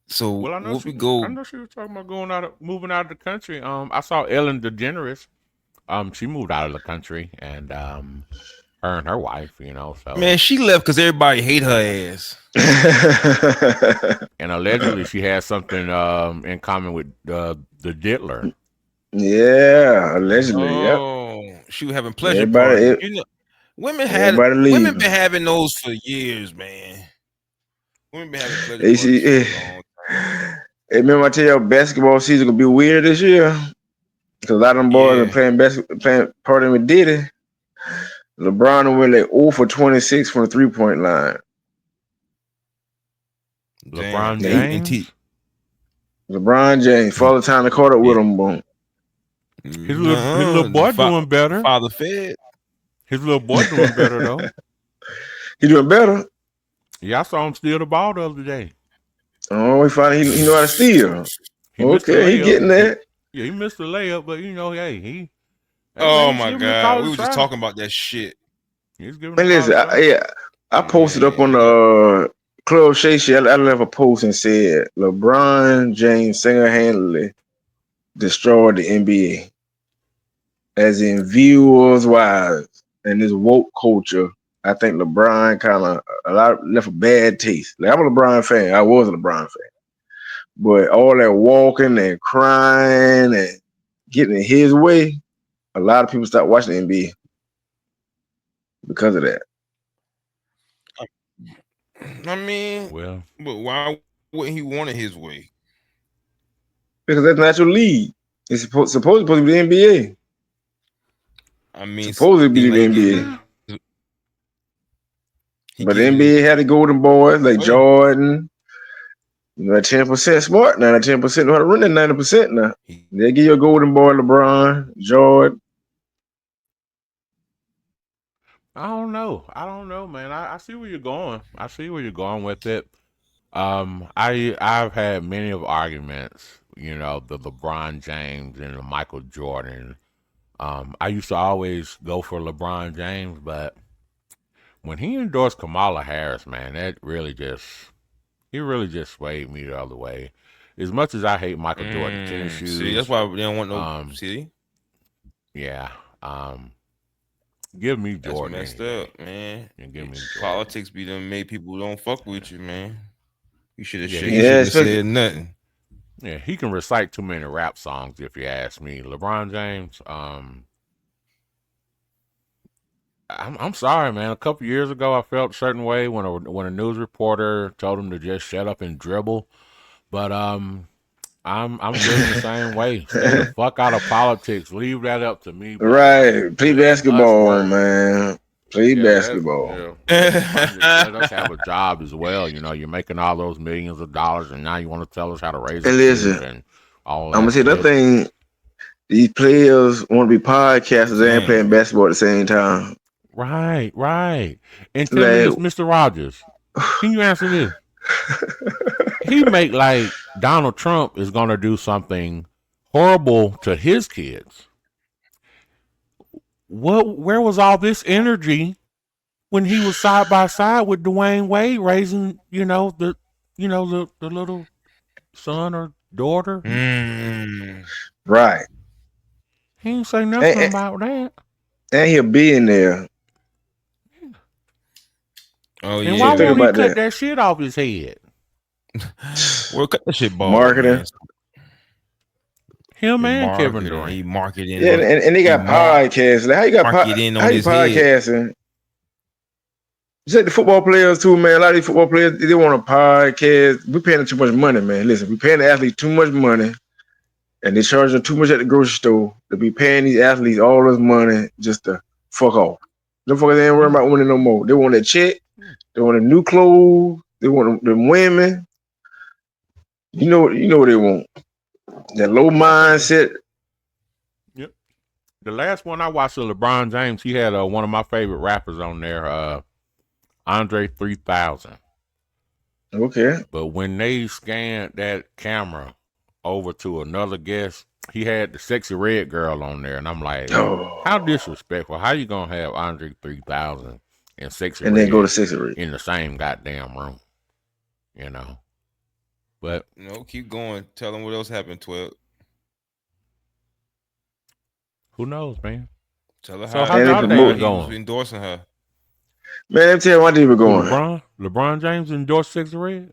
So Well, I know Whoopi Gold, she was talking about moving out of the country. I saw Ellen DeGeneres. She moved out of the country, and her and her wife, you know, man, so she left because everybody hate her ass. and allegedly she has something in common with the Diddler. Yeah, allegedly, yep. Oh, she was having pleasure Everybody, parties. You know, everybody women been leaving. having those for years, man. Women been having pleasure Hey, see, parties for a long time. hey, remember I tell you basketball season gonna be weird this year? Because a lot of them boys are Yeah. playing partying with Diddy. LeBron went like 0 for 26 from the 3-point line. LeBron Damn. Yeah, James, LeBron James, Father time to caught up with him, boom. his little boy doing better. Father Fed. His little boy doing better though. He doing better. Yeah, I saw him steal the ball the other day. Oh, he finally he know how to steal. He missed the Okay, he layup. getting that. He missed the layup, but you know, hey man, Oh he's my giving it a God. We college was just try. talking about that shit. He's giving it And a listen, college try. I posted up on Man. the Club Shay shit. I left a post and said LeBron James single-handedly destroyed the NBA, as in viewers wise and this woke culture. I think LeBron kind of left a bad taste. Like, I'm a LeBron fan. I was a LeBron fan, but all that walking and crying and getting in his way, a lot of people stopped watching the NBA because of that. I mean, Well, but why wouldn't he want it his way? Because that's not your league. It's supposed to be the NBA. I mean, Supposed to be seem the like NBA. he But the getting NBA had the golden boys like way. Jordan. You know, 10% smart now. 10% know how to run that 90% now. They give you a golden boy, LeBron, Jordan. I don't know, man. I see where you're going. I see where you're going with it. I've had many of arguments, you know, the LeBron James and the Michael Jordan. I used to always go for LeBron James, but when he endorsed Kamala Harris, man, he really just swayed me the other way. as much as I hate Michael Jordan tennis shoes. See, that's why they don't want no. See, yeah. Give me that's Jordan. messed up, man. And give me politics be done made people don't fuck with you, man. You should have said nothing. Yeah, he can recite too many rap songs if you ask me. LeBron James, I'm sorry, man. A couple years ago, I felt a certain way when a news reporter told him to just shut up and dribble. But I'm feeling the same way. Stay the fuck out of politics. Leave that up to me. Bro. Right. Play basketball, man. Play basketball. Let us have a job as well. You know, you're making all those millions of dollars, and now you want to tell us how to raise and all that. I'm gonna say that thing. These players want to be podcasters and playing basketball at the same time. Right. And tell me this, Mr. Rogers. Can you answer this? He make like Donald Trump is gonna do something horrible to his kids. Where was all this energy when he was side by side with Dwayne Wade raising, the little son or daughter? Right. He didn't say nothing about that. And he'll be in there. Oh, and why won't he cut that shit off his head? Well, cut that shit ball. Marketing. Him and Kevin Durant. He marketing. Yeah, and they got podcasts. Like, how you got podcasting? You said the football players too, man. A lot of these football players, they want a podcast. We paying them too much money, man. Listen, we paying the athletes too much money, and they charging them too much at the grocery store to be paying these athletes all this money just to fuck off. Them fuckers ain't worrying about winning no more. They want that check. They want a new clothes. They want them women. You know what they want. That low mindset. Yep. The last one I watched of LeBron James, he had one of my favorite rappers on there, Andre 3000. Okay. But when they scanned that camera over to another guest, he had the sexy red girl on there, and I'm like, how disrespectful. How you gonna have Andre 3000 and sexy and red then go to sexy red in the same goddamn room? But keep going. Tell them what else happened. 12. Who knows, man? Tell her how y'all going? He endorsing her. Man, let me tell you how my diva going. LeBron James endorsed sexy red.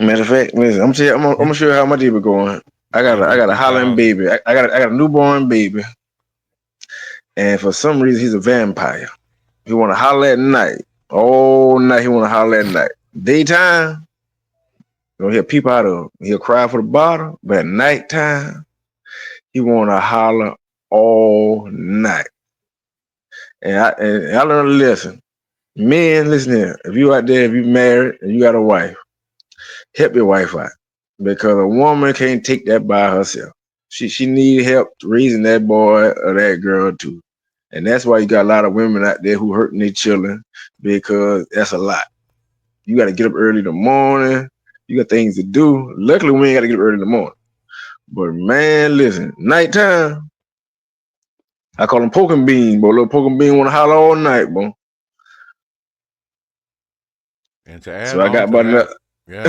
Matter of fact, listen, I'm gonna show you how my diva going. I got a hollering baby. I got a newborn baby, and for some reason he's a vampire. He want to holler at night. All night he want to holler at night. Daytime, he'll peep out of him. He'll cry for the bottle, but at nighttime, he want to holler all night. And I learned a lesson. Men, listen here. If you out there, if you married and you got a wife, help your wife out. Because a woman can't take that by herself. She need help raising that boy or that girl too. And that's why you got a lot of women out there who hurting their children, because that's a lot. You got to get up early in the morning. You got things to do. Luckily, we ain't got to get up early in the morning. But man, listen, nighttime, I call them poking beans, but little poking bean want to holler all night, bro. And to add so I got about that. Yeah.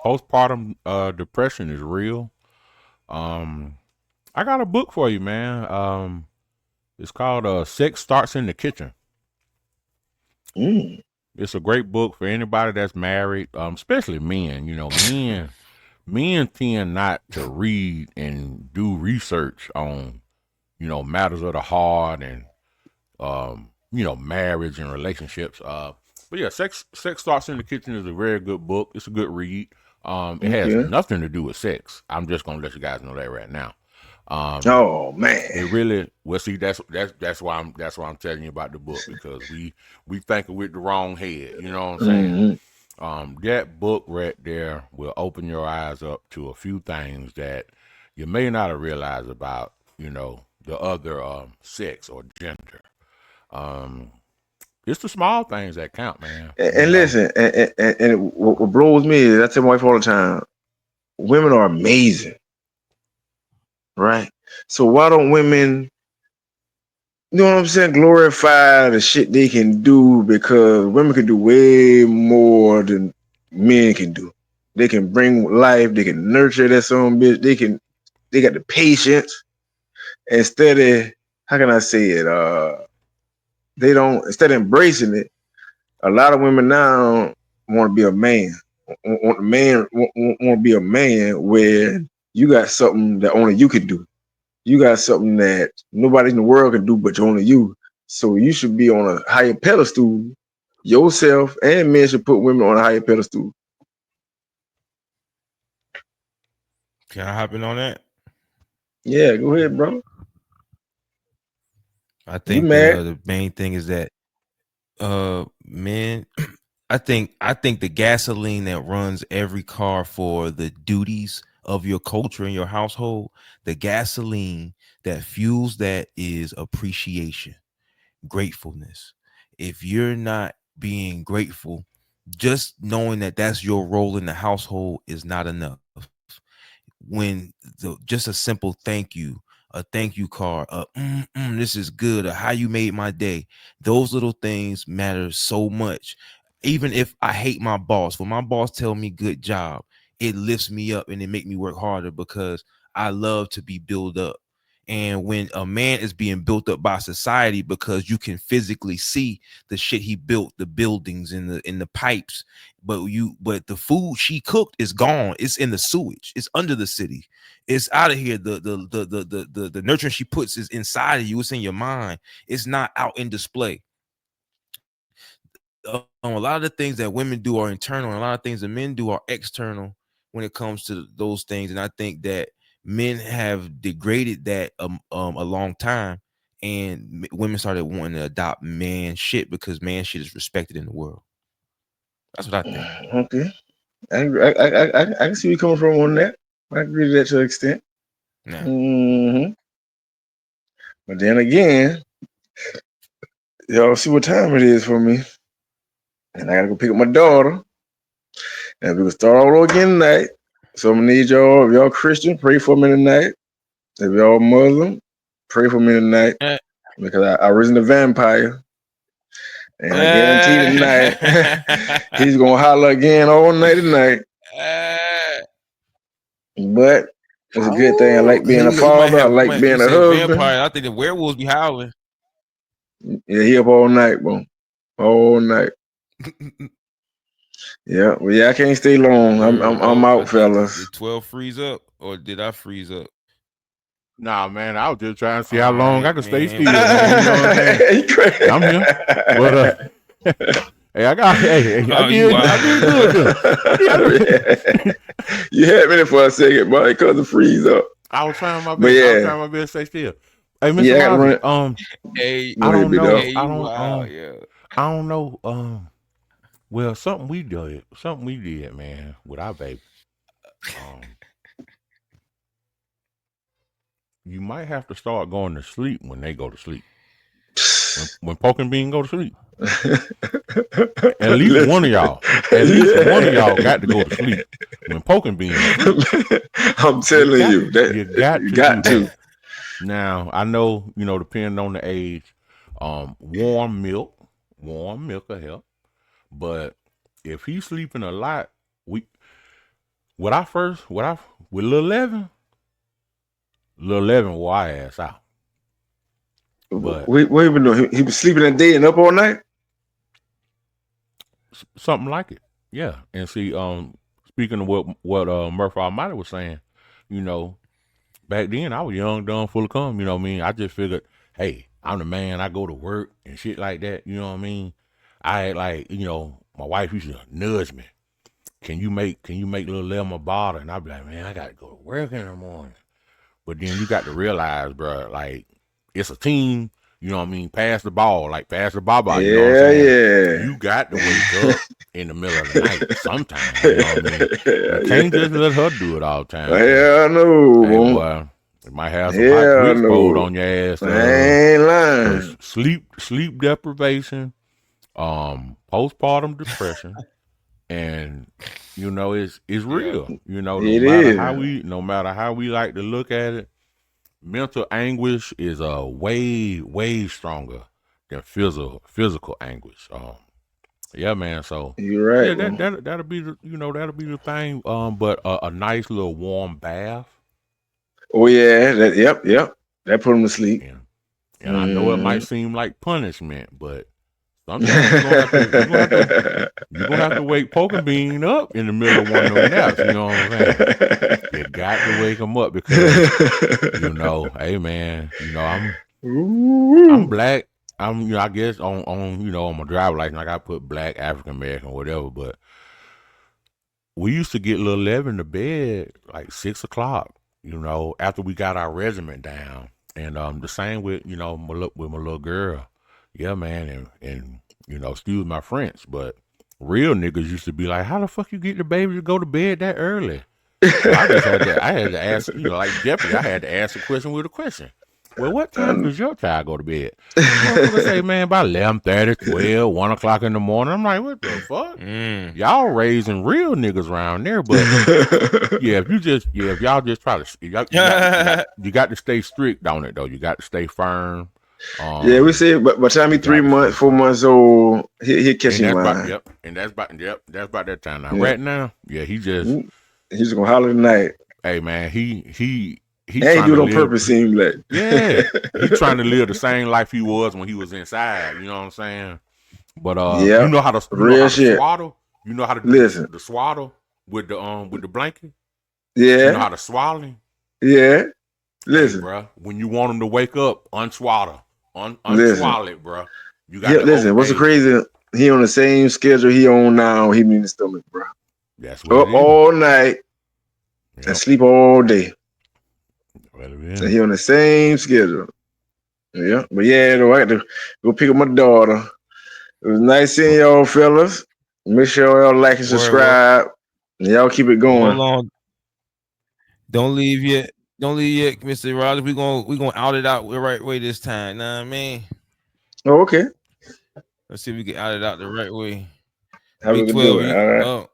Postpartum depression is real. I got a book for you, man. It's called Sex Starts in the Kitchen. It's a great book for anybody that's married, especially men. Men tend not to read and do research on, matters of the heart and, marriage and relationships. But yeah, Sex Starts in the Kitchen is a very good book. It's a good read. It has nothing to do with sex. I'm just gonna let you guys know that right now. Oh man, it really. Well, see, that's why I'm telling you about the book, because we thinking with the wrong head. You know what I'm saying? That book right there will open your eyes up to a few things that you may not have realized about, the other sex or gender. It's the small things that count, man. And listen, and what blows me is, I tell my wife all the time, women are amazing, right? So why don't women, glorify the shit they can do? Because women can do way more than men can do. They can bring life. They can nurture that son of a bitch. They got the patience. Instead of, how can I say it? They don't, instead of embracing it, a lot of women now want to be a man. Want to be a man where you got something that only you can do. You got something that nobody in the world can do but only you. So you should be on a higher pedestal. Yourself and men should put women on a higher pedestal. Can I hop in on that? Yeah, go ahead, bro. I You think mad? the main thing is that men, I think the gasoline that runs every car for the duties of your culture and your household, the gasoline that fuels that is appreciation, gratefulness. If you're not being grateful, just knowing that that's your role in the household is not enough. When just a simple thank you, a thank you card, this is good, or how you made my day, those little things matter so much. Even if I hate my boss, when my boss tell me good job, it lifts me up and it make me work harder because I love to be built up. And when a man is being built up by society because you can physically see the shit he built, the buildings and the pipes, but the food she cooked is gone. It's in the sewage. It's under the city. It's out of here. The nurturing she puts is inside of you. It's in your mind. It's not out in display. A lot of the things that women do are internal, and a lot of things that men do are external when it comes to those things. And I think that men have degraded that a long time, and women started wanting to adopt man shit because man shit is respected in the world. That's what I think. Okay. I can see where you're coming from on that. I agree to that to an extent. Nah. But then again, y'all see what time it is for me. And I gotta go pick up my daughter. And we can start all over again tonight. So I'm gonna need y'all, if y'all Christian, pray for me tonight. If y'all Muslim, pray for me tonight. Because I risen a vampire. And I guarantee tonight he's gonna holler again all night tonight. But it's a good thing. I like being a father. I like being a husband. Vampire, I think the werewolves be howling. Yeah, he up all night, bro. All night. Yeah, well, yeah, I can't stay long. I'm out, fellas. Did 12 freeze up, or did I freeze up? Nah, man, I was just trying to see how long I could stay still, man. You know what I'm saying? I'm here. But hey, I did good. You had me there for a second, boy, because of freeze up. I was trying my best. I was trying my best to stay still. Hey, Mr. Rogers, hey, I don't know. Hey, I don't know. Well, something we did, man, with our baby. You might have to start going to sleep when they go to sleep. When Poke and Bean go to sleep. At least one of y'all got to go to sleep. When Poke and Bean I'm telling you, that you got to. Now, I know, depending on the age, warm milk will help. But if he's sleeping a lot, with Lil Evan wore our ass out. But wait a minute, he was sleeping that day and up all night? Something like it. Yeah. And see, speaking of what Murph Almighty was saying, back then I was young, dumb, full of cum, you know what I mean? I just figured, hey, I'm the man, I go to work and shit like that, you know what I mean? I my wife used to nudge me. Can you make Lil Emma bother? And I'd be like, man, I gotta go to work in the morning. But then you got to realize, bro, like it's a team. You know what I mean? Pass the ball, like pass the ball. You know what I'm saying? Yeah. You got to wake up in the middle of the night sometimes. You know what I mean? You can't just let her do it all the time. Yeah, I know. Hey, boy, you might have some hot grits pulled on your ass. I ain't lying. Sleep deprivation, postpartum depression, and it's real. No matter how we like to look at it, mental anguish is way stronger than physical anguish. Yeah, man. So You're right. yeah, Bro. that'll be the that'll be the thing. But a nice little warm bath. Oh yeah, yep. That put him to sleep. And I know it might seem like punishment, but sometimes you're gonna have to wake Poker Bean up in the middle of one of them naps. You know what I'm saying? You got to wake him up because hey man, I'm black. I guess on my driver license I got to put black, African American, whatever. But we used to get little Levin to bed like 6:00. After we got our regiment down, and the same with with my little girl. Yeah, man, and excuse my French, but real niggas used to be like, "How the fuck you get the baby to go to bed that early?" So I had to ask, like Jeopardy, I had to ask a question with a question. Well, what time does your child go to bed? Motherfucker say, man, about 11:30, 12, 1 o'clock in the morning. I'm like, what the fuck? Y'all raising real niggas around there, but if y'all just try to, you got to stay strict on it though. You got to stay firm. Yeah, we say, but by the time he 3 months, 4 months old, he'll catch him line. And that's about that time now. Yeah. Right now, yeah, he's just gonna holler tonight. Hey man, he do it on purpose. Seems like he's trying to live the same life he was when he was inside. You know what I'm saying? But you know how to swaddle. You know how to do the swaddle with the blanket. Yeah, you know how to swallow him. Yeah, listen, bro. When you want him to wake up, unswaddle it, bro. You got listen. What's the crazy? He on the same schedule he on now. He in the stomach, bro. That's what up all night and sleep all day. So he on the same schedule. Yeah, but though, I got to go pick up my daughter. It was nice seeing y'all, fellas. Make sure y'all like and subscribe. And y'all keep it going. Hold on. Don't leave yet. Don't leave yet, Mr. Rogers. We gonna out it out the right way this time. Know what I mean? Oh, okay. Let's see if we can out it out the right way. How we gonna do it? All right.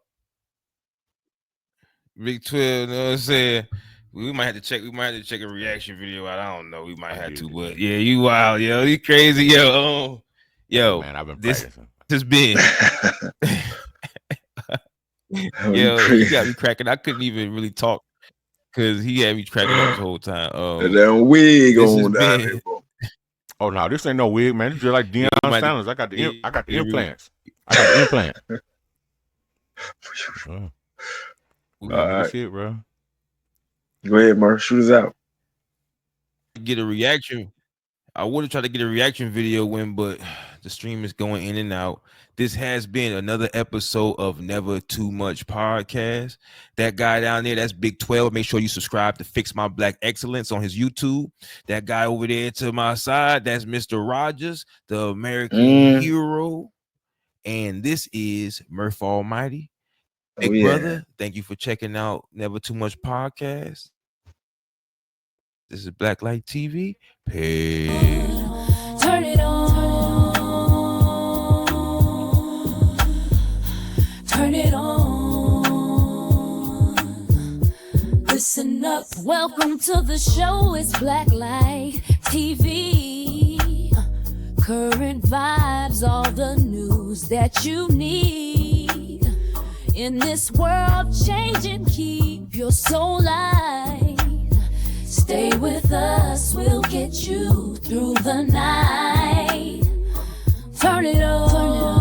Big 12, you know what I'm saying? We might have to check. We might have to check a reaction video out. I don't know. We might have to, but yeah, you wild, yo. You crazy, yo. Yo, man, I've been practicing. This has been. Yo, he got me cracking. I couldn't even really talk because he had me cracking up this whole time. That wig on down there, bro. Oh no, this ain't no wig, man. It's just like Deion Sanders. I got the implants. I got the implant. All right, shit, bro. Go ahead, Murph. Shoot us out. Get a reaction. I would have tried to get a reaction video but the stream is going in and out. This has been another episode of Never Too Much Podcast. That guy down there, that's Big 12. Make sure you subscribe to Fix My Black Excellence on his YouTube. That guy over there to my side, that's Mr. Rogers, the American hero. And this is Murph Almighty. Big brother, thank you for checking out Never Too Much Podcast. This is Blacklight TV. Peace. Turn it on. Turn it on. Listen up. Welcome to the show. It's Blacklight TV. Current vibes, all the news that you need. In this world changing, keep your soul light. Stay with us, we'll get you through the night. Turn it on.